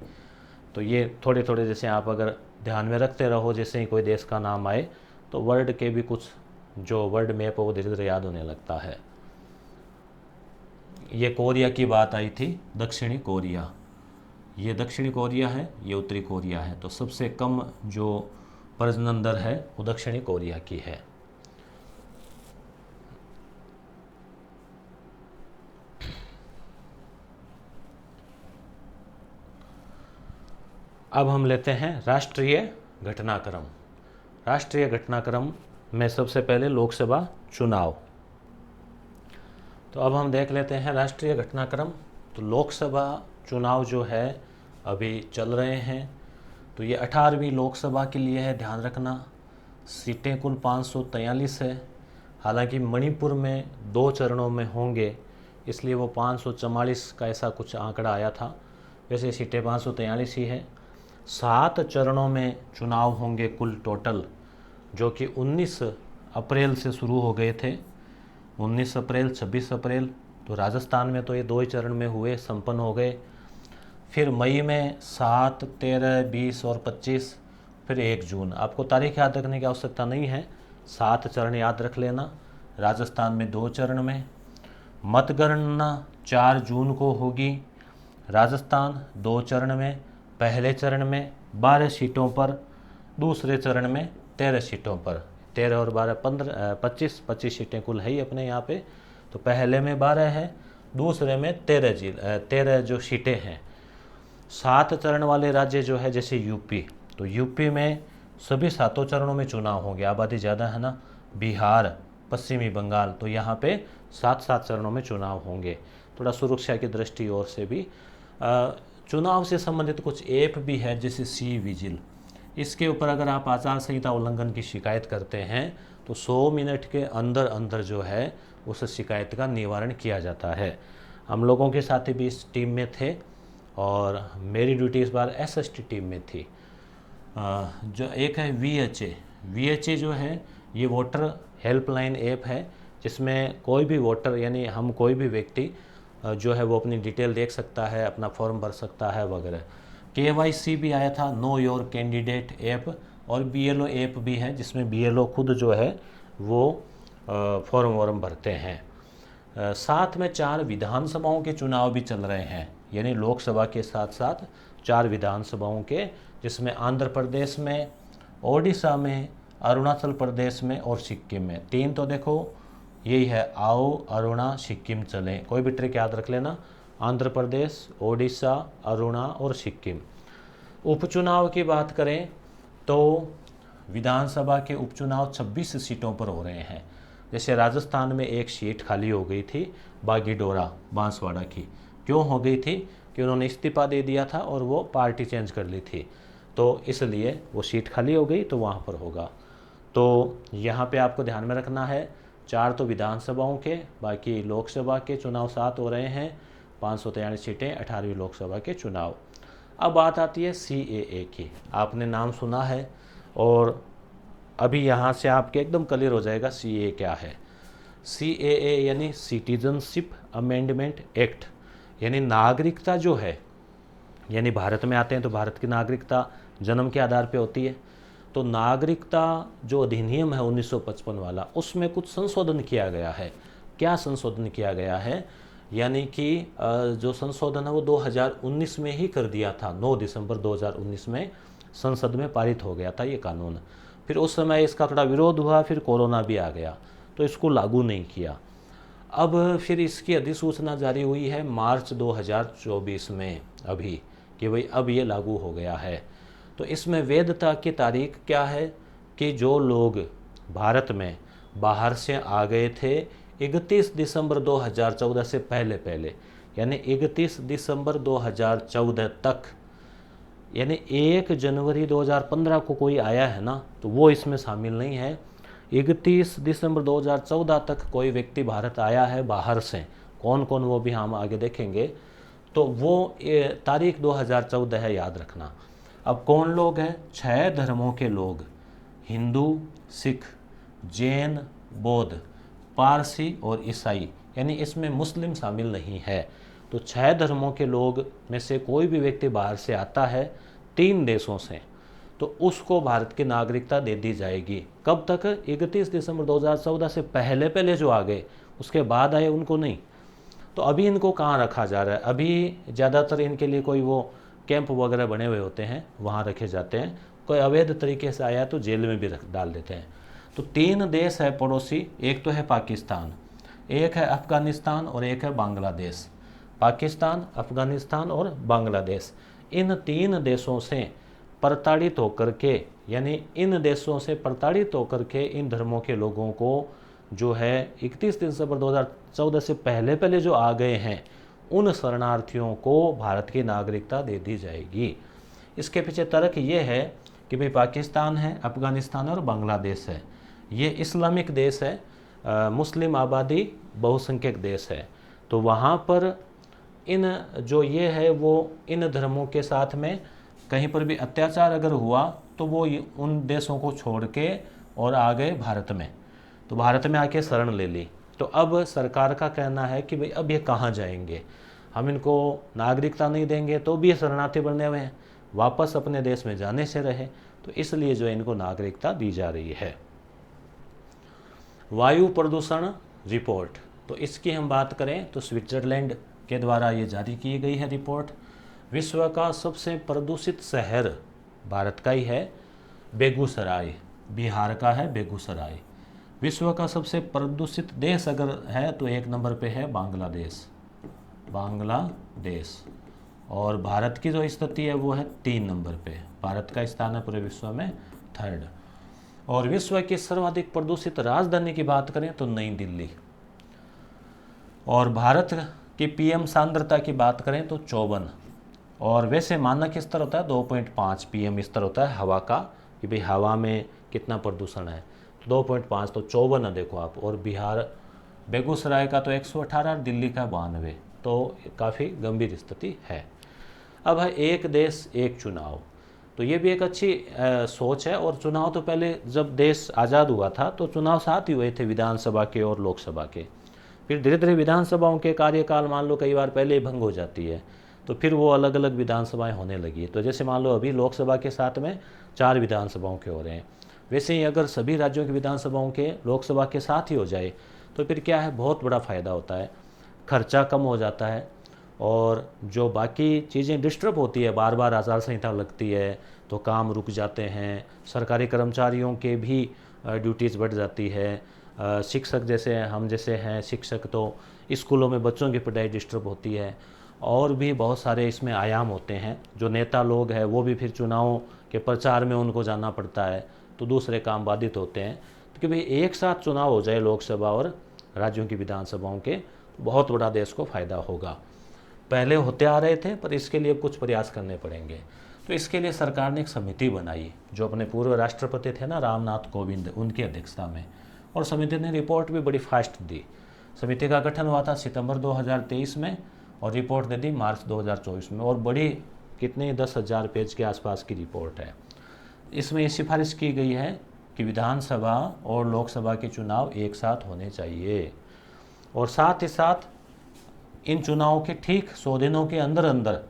तो ये थोड़े थोड़े जैसे आप अगर ध्यान में रखते रहो, जैसे ही कोई देश का नाम आए तो वर्ल्ड के भी कुछ जो वर्ल्ड मैप है वो धीरे धीरे याद होने लगता है। ये कोरिया की बात आई थी, दक्षिणी कोरिया, ये दक्षिणी कोरिया है, ये उत्तरी कोरिया है। तो सबसे कम जो प्रजनन दर है वो दक्षिणी कोरिया की है। अब हम लेते हैं राष्ट्रीय घटनाक्रम। राष्ट्रीय घटनाक्रम में सबसे पहले लोकसभा चुनाव। तो अब हम देख लेते हैं राष्ट्रीय घटनाक्रम। तो लोकसभा चुनाव जो है अभी चल रहे हैं। तो ये 18वीं लोकसभा के लिए है, ध्यान रखना। सीटें कुल 543 है। हालांकि मणिपुर में 2 चरणों में होंगे, इसलिए वो 544 का ऐसा कुछ आंकड़ा आया था। वैसे सीटें 543 ही है। 7 चरणों में चुनाव होंगे कुल टोटल, जो कि 19 अप्रैल से शुरू हो गए थे। 19 अप्रैल, 26 अप्रैल। तो राजस्थान में तो ये 2 ही चरण में हुए, संपन्न हो गए। फिर मई में 7, 13, 20 और 25, फिर 1 जून। आपको तारीख याद रखने की आवश्यकता नहीं है, 7 चरण याद रख लेना। राजस्थान में 2 चरण में। मतगणना 4 जून को होगी। राजस्थान 2 चरण में, पहले चरण में 12 सीटों पर, दूसरे चरण में 13 सीटों पर। 13 और 12 15, 25 सीटें कुल है ही अपने यहाँ पे। तो पहले में 12 है, दूसरे में 13 जो सीटें हैं। 7 चरण वाले राज्य जो है जैसे यूपी, तो यूपी में सभी 7 चरणों में चुनाव होंगे। आबादी ज़्यादा है ना। बिहार, पश्चिमी बंगाल, तो यहाँ पे 7 चरणों में चुनाव होंगे। थोड़ा सुरक्षा की दृष्टि ओर से भी चुनाव से संबंधित कुछ ऐप भी है जैसे सी विजिल। इसके ऊपर अगर आप आचार संहिता उल्लंघन की शिकायत करते हैं तो 100 मिनट के अंदर अंदर जो है उस शिकायत का निवारण किया जाता है। हम लोगों के साथी भी इस टीम में थे और मेरी ड्यूटी इस बार SST टीम में थी। जो एक है VHA जो है ये वोटर हेल्पलाइन ऐप है, जिसमें कोई भी वोटर यानी हम कोई भी व्यक्ति जो है वो अपनी डिटेल देख सकता है, अपना फॉर्म भर सकता है वगैरह। KYC भी आया था, नो योर कैंडिडेट ऐप। और BLO ऐप भी है जिसमें BLO खुद जो है वो फॉर्म वॉर्म भरते हैं। साथ में 4 विधानसभाओं के चुनाव भी चल रहे हैं, यानी लोकसभा के साथ साथ 4 विधानसभाओं के, जिसमें आंध्र प्रदेश में, ओडिशा में, अरुणाचल प्रदेश में और सिक्किम में। 3 तो देखो यही है, आओ अरुणा सिक्किम चलें। कोई भी ट्रिक याद रख लेना, आंध्र प्रदेश, ओडिशा, अरुणा और सिक्किम। उपचुनाव की बात करें तो विधानसभा के उपचुनाव 26 सीटों पर हो रहे हैं। जैसे राजस्थान में 1 सीट खाली हो गई थी, बागीडोरा बांसवाड़ा की। क्यों हो गई थी? कि उन्होंने इस्तीफा दे दिया था और वो पार्टी चेंज कर ली थी, तो इसलिए वो सीट खाली हो गई, तो वहाँ पर होगा। तो यहाँ पे आपको ध्यान में रखना है, 4 तो विधानसभाओं के, बाकी लोकसभा के चुनाव 7 हो रहे हैं। 543 सीटें, 18वीं लोकसभा के चुनाव। अब बात आती है CAA की। आपने नाम सुना है और अभी यहाँ से आपके एकदम क्लियर हो जाएगा CAA क्या है। CAA यानी सिटीजनशिप अमेंडमेंट एक्ट। यानी नागरिकता जो है, यानी भारत में आते हैं तो भारत की नागरिकता जन्म के आधार पे होती है। तो नागरिकता जो अधिनियम है 1955 वाला, उसमें कुछ संशोधन किया गया है। क्या संशोधन किया गया है? यानी कि जो संशोधन है वो 2019 में ही कर दिया था। 9 दिसंबर 2019 में संसद में पारित हो गया था ये कानून। फिर उस समय इसका थोड़ा विरोध हुआ, फिर कोरोना भी आ गया तो इसको लागू नहीं किया। अब फिर इसकी अधिसूचना जारी हुई है मार्च 2024 में अभी, कि भाई अब ये लागू हो गया है। तो इसमें वैधता की तारीख क्या है कि जो लोग भारत में बाहर से आ गए थे 31 दिसंबर 2014 से पहले, यानी 31 दिसंबर 2014 तक, यानी 1 जनवरी 2015 को कोई आया है ना, तो वो इसमें शामिल नहीं है। 31 दिसंबर 2014 तक कोई व्यक्ति भारत आया है बाहर से, कौन कौन वो भी हम आगे देखेंगे, तो वो तारीख 2014 है, याद रखना। अब कौन लोग हैं? 6 धर्मों के लोग, हिंदू, सिख, जैन, बौद्ध, पारसी और ईसाई, यानी इसमें मुस्लिम शामिल नहीं है। तो 6 धर्मों के लोग में से कोई भी व्यक्ति बाहर से आता है 3 देशों से, तो उसको भारत की नागरिकता दे दी जाएगी। कब तक? 31 दिसंबर 2014 से पहले जो आ गए, उसके बाद आए उनको नहीं। तो अभी इनको कहाँ रखा जा रहा है? अभी ज़्यादातर इनके लिए कोई वो कैंप वगैरह बने हुए होते हैं, वहाँ रखे जाते हैं। कोई अवैध तरीके से आया तो जेल में भी डाल देते हैं। तो 3 देश है पड़ोसी, एक तो है पाकिस्तान, एक है अफ़गानिस्तान और एक है बांग्लादेश। पाकिस्तान, अफ़गानिस्तान और बांग्लादेश, इन 3 देशों से प्रताड़ित होकर के, यानी इन देशों से प्रताड़ित होकर के इन धर्मों के लोगों को जो है 31 दिसंबर 2014 से पहले जो आ गए हैं, उन शरणार्थियों को भारत की नागरिकता दे दी जाएगी। इसके पीछे तर्क ये है कि भाई पाकिस्तान है, अफ़गानिस्तान और बांग्लादेश है, ये इस्लामिक देश है, मुस्लिम आबादी बहुसंख्यक देश है। तो वहाँ पर इन जो ये है वो इन धर्मों के साथ में कहीं पर भी अत्याचार अगर हुआ तो वो उन देशों को छोड़ के और आ गए भारत में, तो भारत में आके शरण ले ली। तो अब सरकार का कहना है कि भाई अब ये कहाँ जाएंगे, हम इनको नागरिकता नहीं देंगे तो भी ये शरणार्थी बनने हुए हैं, वापस अपने देश में जाने से रहे, तो इसलिए जो इनको नागरिकता दी जा रही है। वायु प्रदूषण रिपोर्ट, तो इसकी हम बात करें तो स्विट्जरलैंड के द्वारा ये जारी की गई है रिपोर्ट। विश्व का सबसे प्रदूषित शहर भारत का ही है, बेगूसराय, बिहार का है बेगूसराय। विश्व का सबसे प्रदूषित देश अगर है तो 1 नंबर पे है बांग्लादेश। और भारत की जो स्थिति है वो है 3 नंबर पे, भारत का स्थान है पूरे विश्व में 3rd। और विश्व की सर्वाधिक प्रदूषित राजधानी की बात करें तो नई दिल्ली। और भारत की पीएम सांद्रता की बात करें तो 54। और वैसे मानक स्तर होता है 2.5 पीएम स्तर होता है हवा का, कि भाई हवा में कितना प्रदूषण है, तो 2.5, तो 54 है देखो आप। और बिहार बेगूसराय का तो 118, दिल्ली का 92, तो काफ़ी गंभीर स्थिति है। अब है एक देश एक चुनाव, तो ये भी एक अच्छी सोच है। और चुनाव तो पहले जब देश आज़ाद हुआ था तो चुनाव साथ ही हुए थे, विधानसभा के और लोकसभा के। फिर धीरे धीरे विधानसभाओं के कार्यकाल मान लो कई बार पहले ही भंग हो जाती है, तो फिर वो अलग अलग विधानसभाएं होने लगी। तो जैसे मान लो अभी लोकसभा के साथ में 4 विधानसभाओं के हो रहे हैं, वैसे ही अगर सभी राज्यों की विधानसभाओं के लोकसभा के साथ ही हो जाए तो फिर क्या है, बहुत बड़ा फ़ायदा होता है, खर्चा कम हो जाता है। और जो बाकी चीज़ें डिस्टर्ब होती है, बार बार आचार संहिता लगती है तो काम रुक जाते हैं, सरकारी कर्मचारियों के भी ड्यूटीज़ बढ़ जाती है, शिक्षक जैसे हम जैसे हैं शिक्षक, तो स्कूलों में बच्चों की पढ़ाई डिस्टर्ब होती है। और भी बहुत सारे इसमें आयाम होते हैं। जो नेता लोग हैं वो भी फिर चुनावों के प्रचार में उनको जाना पड़ता है, तो दूसरे काम बाधित होते हैं। तो कि भाई एक साथ चुनाव हो जाए लोकसभा और राज्यों की विधानसभाओं के, बहुत बड़ा देश को फ़ायदा होगा। पहले होते आ रहे थे पर इसके लिए कुछ प्रयास करने पड़ेंगे। तो इसके लिए सरकार ने एक समिति बनाई, जो अपने पूर्व राष्ट्रपति थे ना रामनाथ कोविंद, उनकी अध्यक्षता में, और समिति ने रिपोर्ट भी बड़ी फास्ट दी। समिति का गठन हुआ था सितंबर 2023 में और रिपोर्ट दे दी मार्च 2024 में। और बड़ी कितने 10,000 पेज के आसपास की रिपोर्ट है। इसमें ये सिफारिश की गई है कि विधानसभा और लोकसभा के चुनाव एक साथ होने चाहिए, और साथ ही साथ इन चुनाव के ठीक 100 दिनों के अंदर अंदर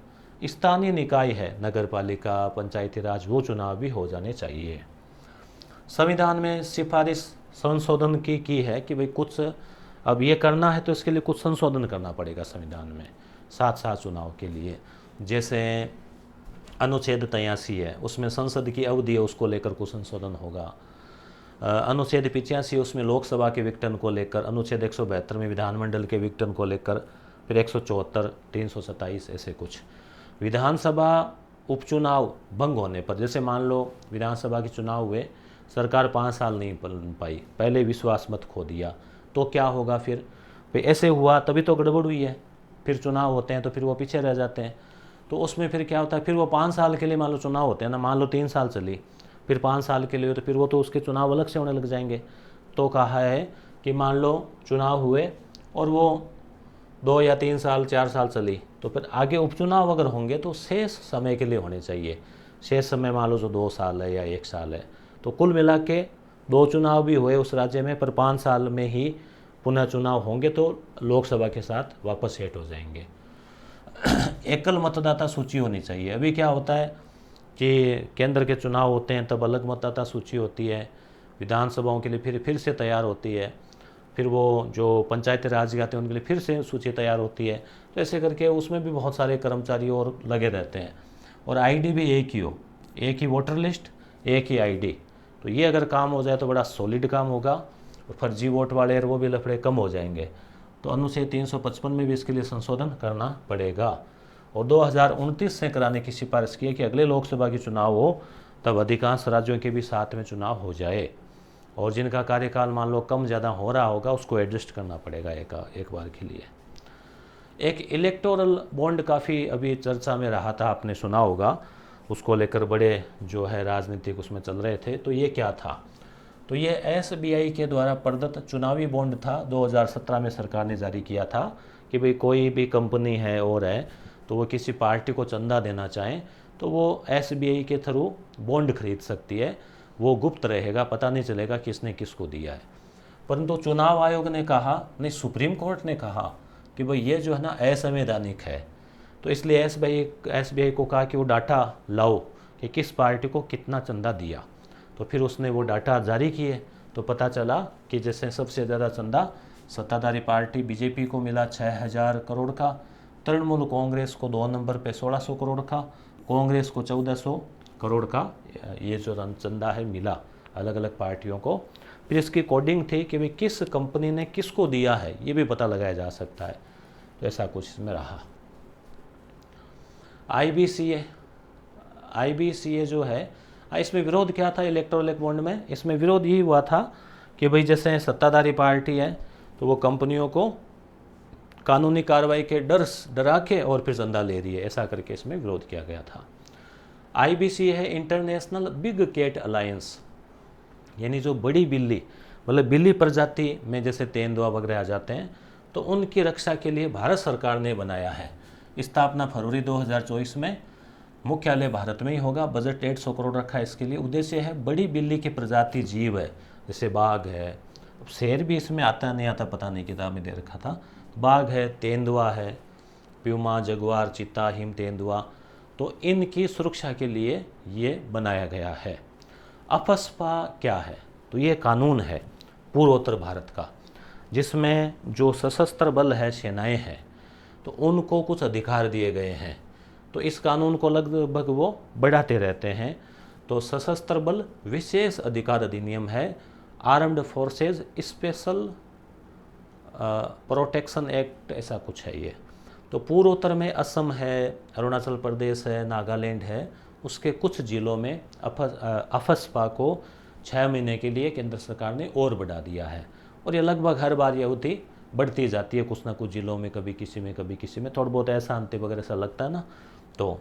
स्थानीय निकाय है, नगर पालिका, पंचायती राज, वो चुनाव भी हो जाने चाहिए। संविधान में सिफारिश संशोधन की है कि भाई कुछ अब ये करना है तो इसके लिए कुछ संशोधन करना पड़ेगा संविधान में साथ साथ चुनाव के लिए। जैसे अनुच्छेद 83 है, उसमें संसद की अवधि है, उसको लेकर कुछ संशोधन होगा। अनुच्छेद 85 उसमें लोकसभा के विघटन को लेकर, अनुच्छेद 172 में विधानमंडल के विघटन को लेकर, फिर 174, 327 ऐसे कुछ। विधानसभा उपचुनाव भंग होने पर, जैसे मान लो विधानसभा के चुनाव हुए, सरकार 5 साल नहीं बन पाई, पहले विश्वास मत खो दिया, तो क्या होगा फिर ऐसे हुआ तभी तो गड़बड़ हुई है। फिर चुनाव होते हैं तो फिर वो पीछे रह जाते हैं। तो उसमें फिर क्या होता है, फिर वो 5 साल के लिए मान लो चुनाव होते हैं ना, मान लो 3 साल चली, फिर 5 साल के लिए, तो फिर वो तो उसके चुनाव अलग से होने लग जाएंगे। तो कहा है कि मान लो चुनाव हुए और वो 2 या 3 साल 4 साल चली, तो फिर आगे उपचुनाव अगर होंगे तो शेष समय के लिए होने चाहिए। शेष समय मान लो जो 2 साल है या 1 साल है, तो कुल मिला के 2 चुनाव भी हुए उस राज्य में, पर 5 साल में ही पुनः चुनाव होंगे तो लोकसभा के साथ वापस सेट हो जाएंगे। एकल मतदाता सूची होनी चाहिए। अभी क्या होता है कि केंद्र के चुनाव होते हैं तब अलग मतदाता सूची होती है, विधानसभाओं के लिए फिर से तैयार होती है, फिर वो जो पंचायती राज के आते हैं उनके लिए फिर से सूची तैयार होती है। तो ऐसे करके उसमें भी बहुत सारे कर्मचारी और लगे रहते हैं, और आईडी भी एक ही हो, एक ही वोटर लिस्ट, एक ही आईडी। तो ये अगर काम हो जाए तो बड़ा सॉलिड काम होगा, और फर्जी वोट वाले और वो भी लफड़े कम हो जाएंगे। तो अनुच्छेद 355 में भी इसके लिए संशोधन करना पड़ेगा, और 2029 से कराने की सिफारिश की है कि अगले लोकसभा के चुनाव हो तब अधिकांश राज्यों के भी साथ में चुनाव हो जाए, और जिनका कार्यकाल मान लो कम ज़्यादा हो रहा होगा उसको एडजस्ट करना पड़ेगा एक बार के लिए। एक इलेक्टोरल बॉन्ड काफ़ी अभी चर्चा में रहा था, आपने सुना होगा, उसको लेकर बड़े जो है राजनीतिक उसमें चल रहे थे। तो ये क्या था, तो ये एसबीआई के द्वारा प्रदत्त चुनावी बॉन्ड था। 2017 में सरकार ने जारी किया था कि भाई कोई भी कंपनी है और है तो वो किसी पार्टी को चंदा देना चाहें तो वो एसबीआई के थ्रू बॉन्ड खरीद सकती है। वो गुप्त रहेगा, पता नहीं चलेगा किसने किसको दिया है। परंतु चुनाव आयोग ने कहा, नहीं सुप्रीम कोर्ट ने कहा कि भाई ये जो है ना असंवैधानिक है। तो इसलिए एसबीआई को कहा कि वो डाटा लाओ कि किस पार्टी को कितना चंदा दिया। तो फिर उसने वो डाटा जारी किए, तो पता चला कि जैसे सबसे ज़्यादा चंदा सत्ताधारी पार्टी बीजेपी को मिला 6000 करोड़ का, तृणमूल कांग्रेस को 2 नंबर पे 1600 करोड़ का, कांग्रेस को 1400 करोड़ का ये जो चंदा है मिला अलग अलग पार्टियों को। फिर इसकी कोडिंग थी कि भाई किस कंपनी ने किसको दिया है ये भी पता लगाया जा सकता है। तो ऐसा कुछ इसमें रहा। आईबीसीए जो है, इसमें विरोध क्या था इलेक्टोरल बॉन्ड में? इसमें विरोध यही हुआ था कि भाई जैसे सत्ताधारी पार्टी है तो वो कंपनियों को कानूनी कार्रवाई के डरा के और फिर चंदा ले रही है, ऐसा करके इसमें विरोध किया गया था। आईबीसी है इंटरनेशनल बिग कैट अलायंस, यानी जो बड़ी बिल्ली, मतलब बिल्ली प्रजाति में जैसे तेंदुआ वगैरह आ जाते हैं तो उनकी रक्षा के लिए भारत सरकार ने बनाया है। स्थापना फरवरी 2024 में, मुख्यालय भारत में ही होगा। बजट 150 करोड़ रखा है इसके लिए। उद्देश्य है बड़ी बिल्ली की प्रजाति जीव है, जैसे बाघ है, शेर भी इसमें आता नहीं आता पता नहीं, किताब में दे रखा था। बाघ है, तेंदुआ है, प्यूमा, जगुआर, चीता, हिम तेंदुआ, तो इनकी सुरक्षा के लिए ये बनाया गया है। अफस्पा क्या है? तो ये कानून है पूर्वोत्तर भारत का, जिसमें जो सशस्त्र बल है, सेनाएं हैं, तो उनको कुछ अधिकार दिए गए हैं। तो इस कानून को लगभग वो बढ़ाते रहते हैं। तो सशस्त्र बल विशेष अधिकार अधिनियम है, armed forces special protection act, ऐसा कुछ है ये। तो पूर्वोत्तर में असम है, अरुणाचल प्रदेश है, नागालैंड है, उसके कुछ जिलों में अफस्पा को 6 महीने के लिए केंद्र सरकार ने और बढ़ा दिया है। और ये लगभग हर बार ये अवधि बढ़ती जाती है, कुछ ना कुछ जिलों में, कभी किसी में कभी किसी में, थोड़ा बहुत ऐसा अंत्य वगैरह सा लगता है ना। तो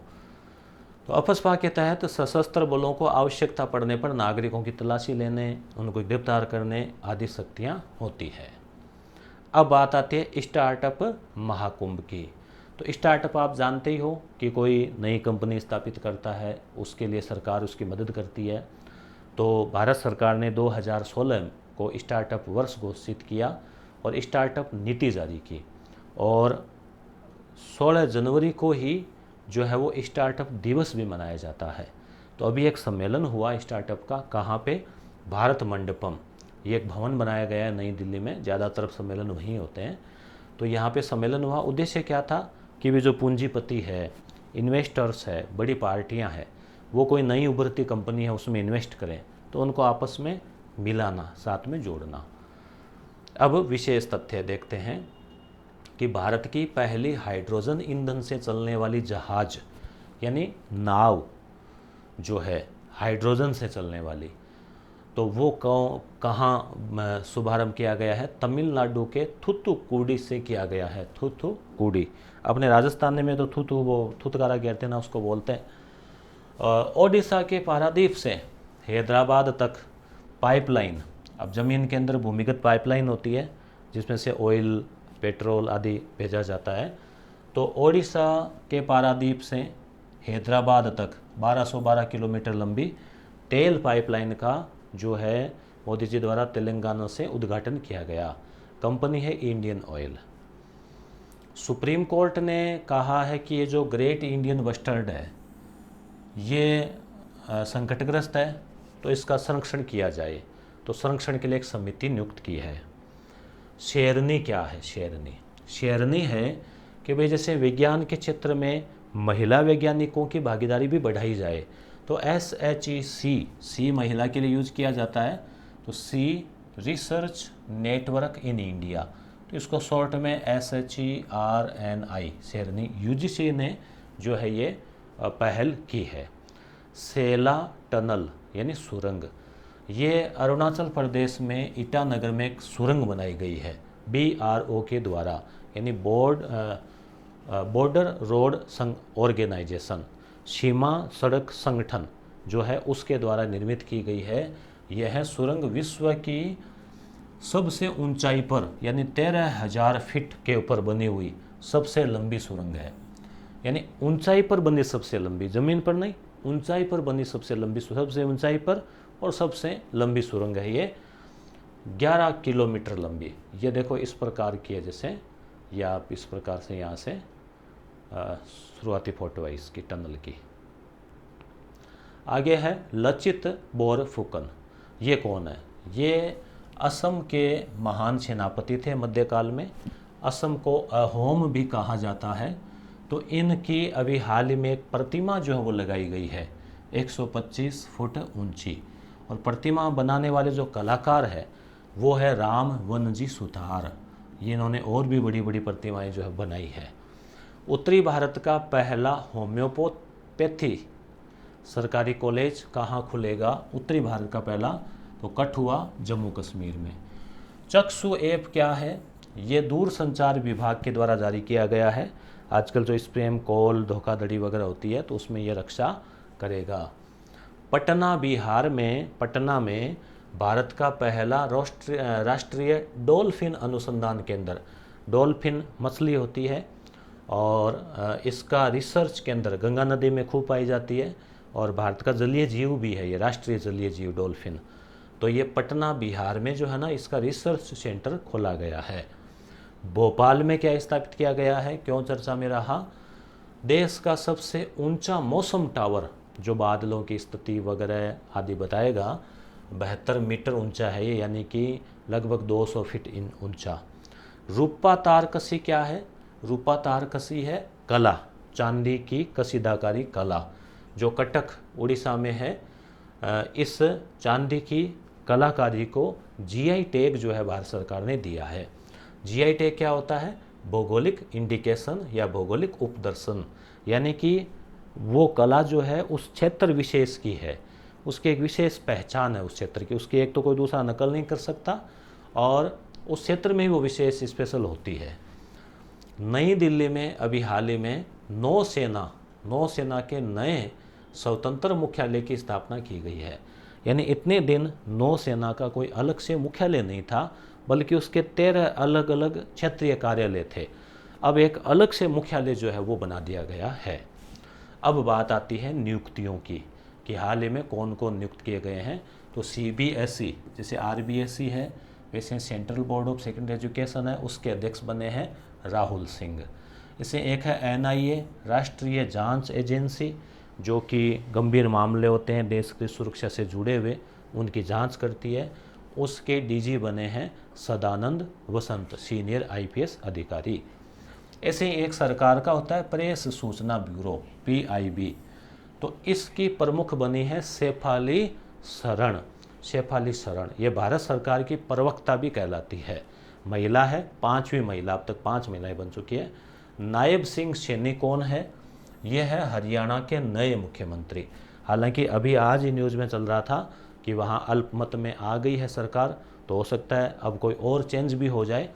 अफस्पा के तहत सशस्त्र बलों को आवश्यकता पड़ने पर नागरिकों की तलाशी लेने, उनको गिरफ्तार करने आदि शक्तियाँ होती है। अब बात आती है स्टार्टअप महाकुंभ की। तो स्टार्टअप आप जानते ही हो कि कोई नई कंपनी स्थापित करता है, उसके लिए सरकार उसकी मदद करती है। तो भारत सरकार ने 2016 को स्टार्टअप वर्ष घोषित किया और स्टार्टअप नीति जारी की, और 16 जनवरी को ही जो है वो स्टार्टअप दिवस भी मनाया जाता है। तो अभी एक सम्मेलन हुआ स्टार्टअप का, कहाँ पे? भारत मंडपम, ये एक भवन बनाया गया है नई दिल्ली में, ज़्यादातर सम्मेलन वहीं होते हैं। तो यहाँ पे सम्मेलन हुआ। उद्देश्य क्या था कि वे जो पूंजीपति है, इन्वेस्टर्स है, बड़ी पार्टियाँ हैं, वो कोई नई उभरती कंपनी है उसमें इन्वेस्ट करें, तो उनको आपस में मिलाना, साथ में जोड़ना। अब विशेष तथ्य देखते हैं कि भारत की पहली हाइड्रोजन ईंधन से चलने वाली जहाज यानी नाव जो है हाइड्रोजन से चलने वाली, तो वो कहाँ शुभारंभ किया गया है? तमिलनाडु के थूथुकुडी से किया गया है। थूथुकुडी, अपने राजस्थान में तो वो थुतकारा कहते हैं ना, उसको बोलते हैं। ओडिशा के पारादीप से हैदराबाद तक पाइपलाइन, अब ज़मीन के अंदर भूमिगत पाइपलाइन होती है जिसमें से ऑयल, पेट्रोल आदि भेजा जाता है। तो ओडिशा के पारादीप से हैदराबाद तक 1212 किलोमीटर लंबी तेल पाइपलाइन का जो है मोदी जी द्वारा तेलंगाना से उद्घाटन किया गया। कंपनी है इंडियन ऑयल। सुप्रीम कोर्ट ने कहा है कि ये जो ग्रेट इंडियन बस्टर्ड है ये संकटग्रस्त है, तो इसका संरक्षण किया जाए। तो संरक्षण के लिए एक समिति नियुक्त की है। शेरनी क्या है? शेरनी है कि भाई जैसे विज्ञान के क्षेत्र में महिला वैज्ञानिकों की भागीदारी भी बढ़ाई जाए, तो SHEC, सी महिला के लिए यूज किया जाता है, तो सी रिसर्च नेटवर्क इन इंडिया, तो इसको शॉर्ट में SHERNI, शेरनी, UGC ने जो है ये पहल की है। सेला टनल यानी सुरंग, ये अरुणाचल प्रदेश में ईटानगर में एक सुरंग बनाई गई है BRO के द्वारा, यानी बॉर्डर रोड ऑर्गेनाइजेशन, सीमा सड़क संगठन जो है उसके द्वारा निर्मित की गई है। यह सुरंग विश्व की सबसे ऊंचाई पर यानी 13,000 फीट के ऊपर बनी हुई सबसे लंबी सुरंग है। यानी ऊंचाई पर बनी सबसे लंबी, ज़मीन पर नहीं, ऊंचाई पर बनी सबसे लंबी, सबसे ऊंचाई पर और सबसे लंबी सुरंग है ये। 11 किलोमीटर लंबी। ये देखो इस प्रकार की है, जैसे या आप इस प्रकार से यहाँ से शुरुआती फोटो है इसकी टनल की। आगे है लचित बोरफुकन। ये कौन है? ये असम के महान सेनापति थे मध्यकाल में। असम को अहोम भी कहा जाता है। तो इनकी अभी हाल ही में एक प्रतिमा जो है वो लगाई गई है 125 फुट ऊंची, और प्रतिमा बनाने वाले जो कलाकार है वो है राम वनजी सुतार। ये इन्होंने और भी बड़ी बड़ी प्रतिमाएं जो है बनाई है। उत्तरी भारत का पहला होम्योपैथी सरकारी कॉलेज कहाँ खुलेगा? उत्तरी भारत का पहला, तो कठुआ, जम्मू कश्मीर में। चक्षु ऐप क्या है? ये दूर संचार विभाग के द्वारा जारी किया गया है। आजकल जो स्पैम कॉल, धोखाधड़ी वगैरह होती है तो उसमें ये रक्षा करेगा। पटना, बिहार में, पटना में भारत का पहला राष्ट्रीय डॉल्फिन अनुसंधान केंद्र, डॉल्फिन मछली होती है और इसका रिसर्च केंद्र गंगा नदी में खूब पाई जाती है, और भारत का जलीय जीव भी है ये, राष्ट्रीय जलीय जीव डॉल्फिन। तो ये पटना, बिहार में जो है ना, इसका रिसर्च सेंटर खोला गया है। भोपाल में क्या स्थापित किया गया है, क्यों चर्चा में रहा? देश का सबसे ऊंचा मौसम टावर जो बादलों की स्थिति वगैरह आदि बताएगा, 72 मीटर ऊंचा है ये, यानी कि लगभग 200 फीट ऊंचा। रूपा तारकसी क्या है? रूपा तारकसी है कला, चांदी की कसीदाकारी कला, जो कटक उड़ीसा में है। इस चांदी की कलाकारी को GI टैग जो है भारत सरकार ने दिया है। GI टैग क्या होता है? भौगोलिक इंडिकेशन या भौगोलिक उपदर्शन, यानी कि वो कला जो है उस क्षेत्र विशेष की है, उसकी एक विशेष पहचान है उस क्षेत्र की, उसकी एक तो कोई दूसरा नकल नहीं कर सकता, और उस क्षेत्र में ही वो विशेष स्पेशल होती है। नई दिल्ली में अभी हाल ही में नौसेना के नए स्वतंत्र मुख्यालय की स्थापना की गई है। यानी इतने दिन नौसेना का कोई अलग से मुख्यालय नहीं था, बल्कि उसके 13 अलग अलग क्षेत्रीय कार्यालय थे। अब एक अलग से मुख्यालय जो है वो बना दिया गया है। अब बात आती है नियुक्तियों की, कि हाल ही में कौन कौन नियुक्त किए गए हैं। तो CBSE, जैसे RBSE है, वैसे central board of secondary education है, उसके अध्यक्ष बने हैं राहुल सिंह। इसे एक है एनआईए, राष्ट्रीय जांच एजेंसी, जो कि गंभीर मामले होते हैं देश की सुरक्षा से जुड़े हुए, उनकी जांच करती है। उसके डीजी बने हैं सदानंद वसंत, सीनियर आईपीएस अधिकारी। ऐसे ही एक सरकार का होता है प्रेस सूचना ब्यूरो, पीआईबी, तो इसकी प्रमुख बनी है शेफाली शरण। शेफाली शरण ये भारत सरकार की प्रवक्ता भी कहलाती है, महिला है, 5वीं महिला, अब तक 5 महिलाएं बन चुकी है। नायब सिंह सैनी कौन है? ये है हरियाणा के नए मुख्यमंत्री। हालांकि अभी आज ही न्यूज़ में चल रहा था कि वहाँ अल्पमत में आ गई है सरकार, तो हो सकता है अब कोई और चेंज भी हो जाए,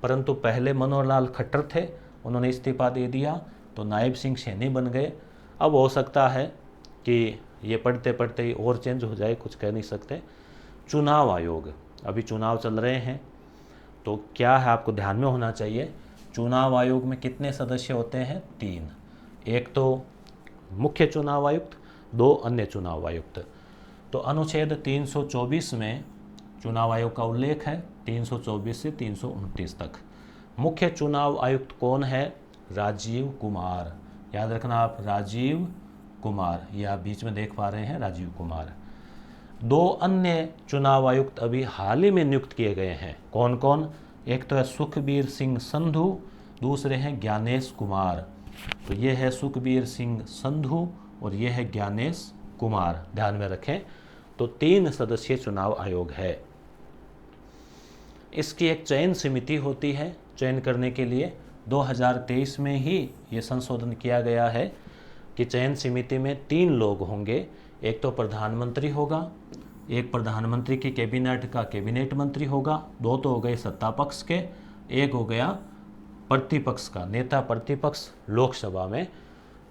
परंतु पहले मनोहर लाल खट्टर थे, उन्होंने इस्तीफा दे दिया तो नायब सिंह सैनी बन गए। अब हो सकता है कि ये पढ़ते पढ़ते ही और चेंज हो जाए, कुछ कह नहीं सकते। चुनाव आयोग, अभी चुनाव चल रहे हैं, तो क्या है आपको ध्यान में होना चाहिए, चुनाव आयोग में कितने सदस्य होते हैं? 3। एक तो मुख्य चुनाव आयुक्त, 2 अन्य चुनाव आयुक्त। तो अनुच्छेद 324 में चुनाव आयोग का उल्लेख है, 324 से 329 तक। मुख्य चुनाव आयुक्त कौन है? राजीव कुमार, याद रखना आप, राजीव कुमार, ये आप बीच में देख पा रहे हैं, राजीव कुमार। 2 अन्य चुनाव आयुक्त अभी हाल ही में नियुक्त किए गए हैं, कौन कौन? एक तो है सुखबीर सिंह संधू, दूसरे हैं ज्ञानेश कुमार। तो ये है सुखबीर सिंह संधू और ये है ज्ञानेश कुमार, ध्यान में रखें। तो 3 सदस्यीय चुनाव आयोग है। इसकी एक चयन समिति होती है, चयन करने के लिए 2023 में ही ये संशोधन किया गया है कि चयन समिति में 3 लोग होंगे, एक तो प्रधानमंत्री होगा, एक प्रधानमंत्री की कैबिनेट का कैबिनेट मंत्री होगा, 2 तो हो गए सत्ता पक्ष के, एक हो गया प्रतिपक्ष का नेता प्रतिपक्ष लोकसभा में।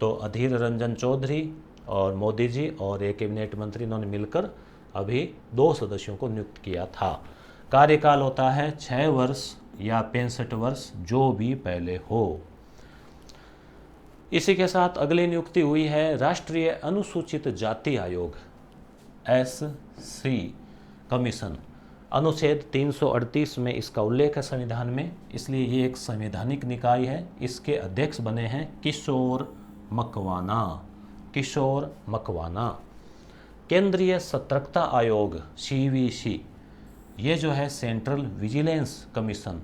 तो अधीर रंजन चौधरी और मोदी जी और एक कैबिनेट मंत्री, इन्होंने मिलकर अभी 2 सदस्यों को नियुक्त किया था। कार्यकाल होता है 6 वर्ष या 65 वर्ष, जो भी पहले हो। इसी के साथ अगली नियुक्ति हुई है राष्ट्रीय अनुसूचित जाति आयोग, एससी कमीशन। अनुच्छेद 338 में इसका उल्लेख है संविधान में, इसलिए ये एक संवैधानिक निकाय है। इसके अध्यक्ष बने हैं किशोर मकवाना, किशोर मकवाना। केंद्रीय सतर्कता आयोग, सीवीसी, ये जो है सेंट्रल विजिलेंस कमीशन,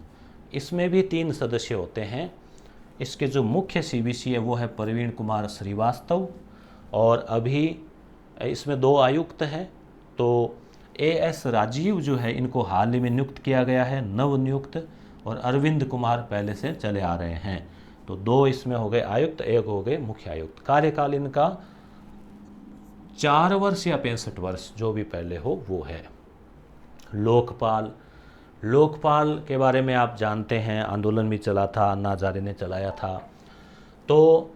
इसमें भी 3 सदस्य होते हैं। इसके जो मुख्य सीवीसी है वो है प्रवीण कुमार श्रीवास्तव, और अभी इसमें 2 आयुक्त हैं। तो एएस राजीव जो है, इनको हाल ही में नियुक्त किया गया है, नवनियुक्त, और अरविंद कुमार पहले से चले आ रहे हैं। तो 2 इसमें हो गए आयुक्त, 1 हो गए मुख्य आयुक्त। कार्यकाल इनका 4 वर्ष या 65 वर्ष, जो भी पहले हो वो है। लोकपाल, लोकपाल के बारे में आप जानते हैं, आंदोलन भी चला था, अन्ना हजारे ने चलाया था। तो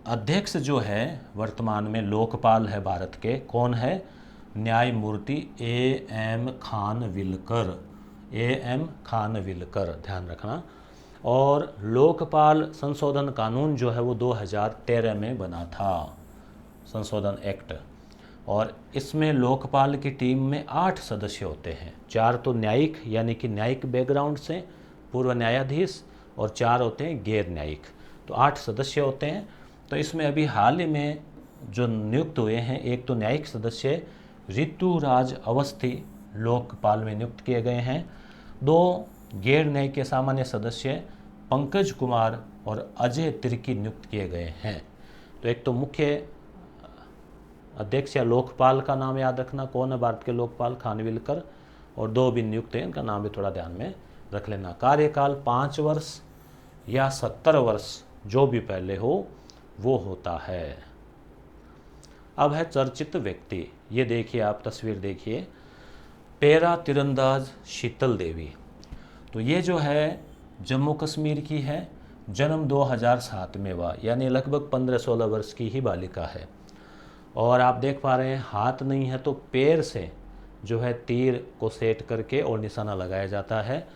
अध्यक्ष जो है वर्तमान में लोकपाल है भारत के, कौन है? न्यायमूर्ति एएम खानविलकर, एएम खानविलकर, ध्यान रखना। और लोकपाल संशोधन कानून जो है वो 2013 में बना था, संशोधन एक्ट। और इसमें लोकपाल की टीम में 8 सदस्य होते हैं, 4 तो न्यायिक यानी कि न्यायिक बैकग्राउंड से पूर्व न्यायाधीश, और 4 होते हैं गैर न्यायिक, तो 8 सदस्य होते हैं। तो इसमें अभी हाल ही में जो नियुक्त हुए हैं, एक तो न्यायिक सदस्य ऋतुराज अवस्थी लोकपाल में नियुक्त किए गए हैं, 2 गैर न्यायिक के सामान्य सदस्य पंकज कुमार और अजय तिर्की नियुक्त किए गए हैं। तो एक तो मुख्य अध्यक्ष या लोकपाल का नाम याद रखना, कौन है भारत के लोकपाल? खानविलकर, और 2 भी नियुक्त हैं, इनका नाम भी थोड़ा ध्यान में रख लेना। कार्यकाल 5 वर्ष या 70 वर्ष, जो भी पहले हो वो होता है। अब है चर्चित व्यक्ति, ये देखिए आप तस्वीर देखिए, पैरा तीरंदाज शीतल देवी। तो ये जो है जम्मू कश्मीर की है, जन्म 2007 में हुआ, यानी लगभग 15-16 वर्ष की ही बालिका है। और आप देख पा रहे हैं हाथ नहीं है तो पैर से जो है तीर को सेट करके और निशाना लगाया जाता है।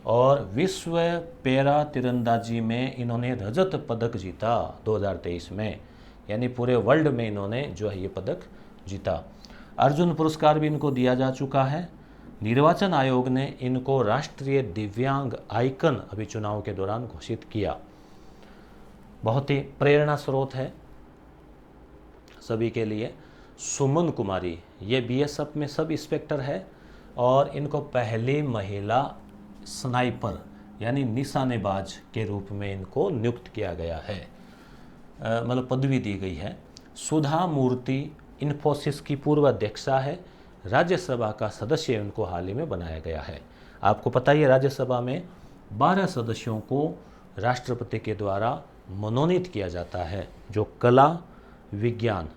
और विश्व पैरा तीरंदाजी में इन्होंने रजत पदक जीता 2023 में, यानी पूरे वर्ल्ड में इन्होंने जो है ये पदक जीता। अर्जुन पुरस्कार भी इनको दिया जा चुका है। निर्वाचन आयोग ने इनको राष्ट्रीय दिव्यांग आइकन अभी चुनाव के दौरान घोषित किया। बहुत ही प्रेरणा स्रोत है सभी के लिए। सुमन कुमारी, ये बीएसएफ में सब इंस्पेक्टर है और इनको पहली महिला स्नाइपर यानी निशानेबाज के रूप में इनको नियुक्त किया गया है, मतलब पदवी दी गई है। सुधा मूर्ति इन्फोसिस की पूर्व अध्यक्षा है, राज्यसभा का सदस्य उनको हाल ही में बनाया गया है। आपको पता ही है राज्यसभा में 12 सदस्यों को राष्ट्रपति के द्वारा मनोनीत किया जाता है, जो कला, विज्ञान,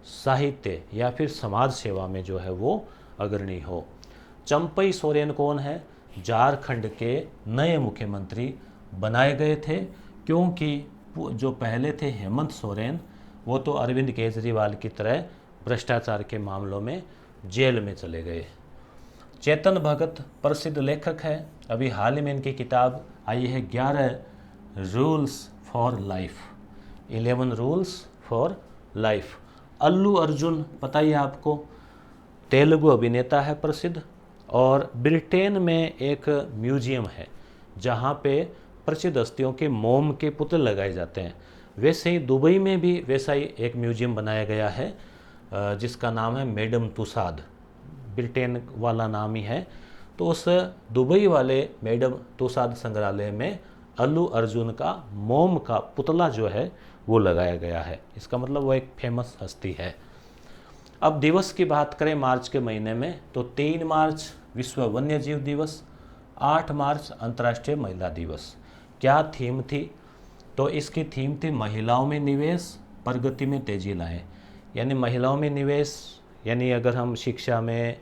साहित्य या फिर समाज सेवा में जो है वो अग्रणी हो। चंपई सोरेन कौन है? झारखंड के नए मुख्यमंत्री बनाए गए थे, क्योंकि जो पहले थे हेमंत सोरेन, वो तो अरविंद केजरीवाल की तरह भ्रष्टाचार के मामलों में जेल में चले गए। चेतन भगत प्रसिद्ध लेखक है, अभी हाल ही में इनकी किताब आई है 11 rules for life, 11 rules for life. Allu Arjun पता ही है आपको, तेलुगु अभिनेता है प्रसिद्ध, और ब्रिटेन में एक म्यूजियम है जहाँ पे प्रसिद्ध हस्तियों के मोम के पुतले लगाए जाते हैं। वैसे ही दुबई में भी वैसा ही एक म्यूजियम बनाया गया है जिसका नाम है मैडम तुसाद, ब्रिटेन वाला नाम ही है। तो उस दुबई वाले मैडम तुसाद संग्रहालय में अल्लू अर्जुन का मोम का पुतला जो है वो लगाया गया है। इसका मतलब वो एक फेमस हस्ती है। अब दिवस की बात करें मार्च के महीने में, तो 3 मार्च विश्व वन्य जीव दिवस, 8 मार्च अंतर्राष्ट्रीय महिला दिवस। क्या थीम थी? तो इसकी थीम थी महिलाओं में निवेश, प्रगति में तेजी लाएं। यानी महिलाओं में निवेश, यानी अगर हम शिक्षा में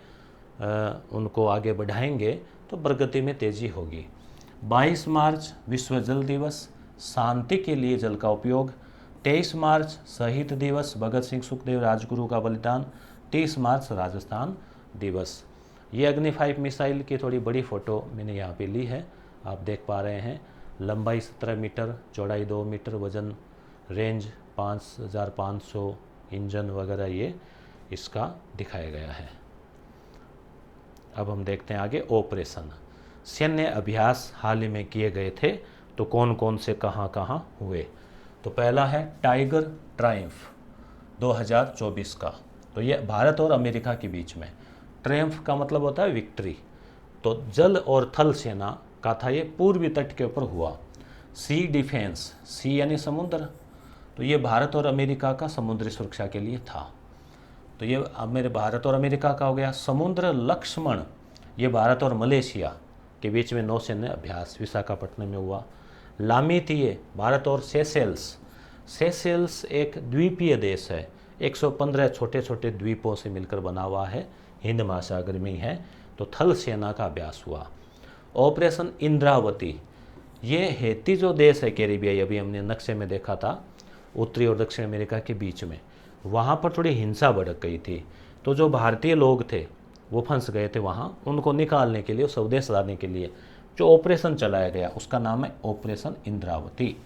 उनको आगे बढ़ाएंगे तो प्रगति में तेजी होगी। 22 मार्च विश्व जल दिवस, शांति के लिए जल का उपयोग। 23 मार्च शहीद दिवस, भगत सिंह सुखदेव राजगुरु का बलिदान। 30 मार्च राजस्थान दिवस। ये अग्नि 5 मिसाइल की थोड़ी बड़ी फ़ोटो मैंने यहाँ पे ली है, आप देख पा रहे हैं। लंबाई 17 मीटर, चौड़ाई 2 मीटर, वजन रेंज 5500, इंजन वगैरह ये इसका दिखाया गया है। अब हम देखते हैं आगे ऑपरेशन। सैन्य अभ्यास हाल ही में किए गए थे, तो कौन कौन से कहाँ कहाँ हुए? तो पहला है टाइगर ट्रायम्फ 2024 का, तो ये भारत और अमेरिका के बीच में। ट्रायम्फ का मतलब होता है विक्ट्री। तो जल और थल सेना का था, ये पूर्वी तट के ऊपर हुआ। सी डिफेंस, सी यानी समुद्र, तो ये भारत और अमेरिका का समुद्री सुरक्षा के लिए था। तो ये अब मेरे भारत और अमेरिका का हो गया। समुद्र लक्ष्मण, ये भारत और मलेशिया के बीच में नौसैन्य अभ्यास विशाखापट्टनम में हुआ। लामीतीये, भारत और सेशेल्स। सेशेल्स एक द्वीपीय देश है, 115 छोटे छोटे द्वीपों से मिलकर बना हुआ है, हिंद महासागर में है। तो थल सेना का अभ्यास हुआ। ऑपरेशन इंद्रावती, ये हैती जो देश है कैरिबियाई, अभी हमने नक्शे में देखा था, उत्तरी और दक्षिण अमेरिका के बीच में, वहाँ पर थोड़ी हिंसा भड़क गई थी। तो जो भारतीय लोग थे वो फंस गए थे वहाँ, उनको निकालने के लिए, स्वदेश लाने के लिए जो ऑपरेशन चलाया गया उसका नाम है ऑपरेशन इंद्रावती।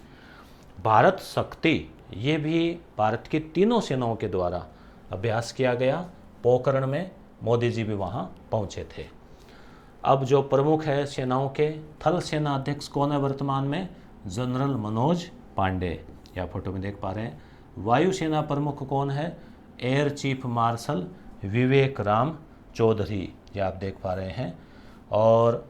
भारत शक्ति, ये भी भारत की तीनों सेनाओं के द्वारा अभ्यास किया गया। पोखरण में मोदी जी भी वहाँ पहुँचे थे। अब जो प्रमुख है सेनाओं के, थल सेना अध्यक्ष कौन है वर्तमान में? जनरल मनोज पांडे, या फोटो में देख पा रहे हैं। वायुसेना प्रमुख कौन है? एयर चीफ मार्शल विवेक राम चौधरी, ये आप देख पा रहे हैं। और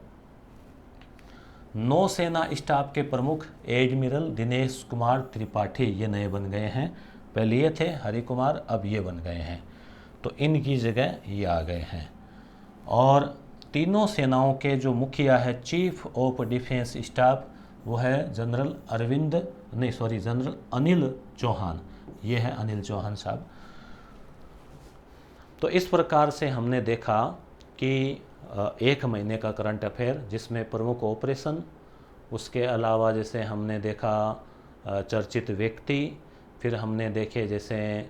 नौसेना स्टाफ के प्रमुख एडमिरल दिनेश कुमार त्रिपाठी, ये नए बन गए हैं। पहले ये थे हरि कुमार, अब ये बन गए हैं, तो इनकी जगह ये आ गए हैं। और तीनों सेनाओं के जो मुखिया है, चीफ ऑफ डिफेंस स्टाफ, वो है जनरल जनरल अनिल चौहान, ये है अनिल चौहान साहब। तो इस प्रकार से हमने देखा कि एक महीने का करंट अफेयर जिसमें प्रमुख ऑपरेशन, उसके अलावा जैसे हमने देखा चर्चित व्यक्ति, फिर हमने देखे जैसे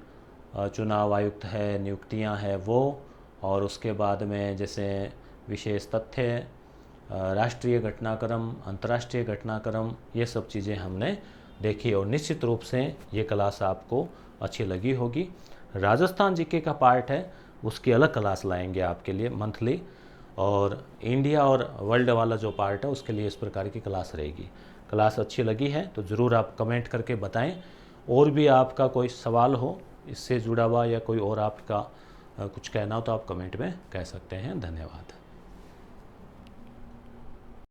चुनाव आयुक्त है, नियुक्तियां हैं वो, और उसके बाद में जैसे विशेष तथ्य, राष्ट्रीय घटनाक्रम, अंतर्राष्ट्रीय घटनाक्रम, ये सब चीज़ें हमने देखी। और निश्चित रूप से ये क्लास आपको अच्छी लगी होगी। राजस्थान जीके का पार्ट है, उसकी अलग क्लास लाएंगे आपके लिए मंथली। और इंडिया और वर्ल्ड वाला जो पार्ट है उसके लिए इस प्रकार की क्लास रहेगी। क्लास अच्छी लगी है तो ज़रूर आप कमेंट करके बताएं। और भी आपका कोई सवाल हो इससे जुड़ा हुआ या कोई और आपका कुछ कहना हो तो आप कमेंट में कह सकते हैं। धन्यवाद।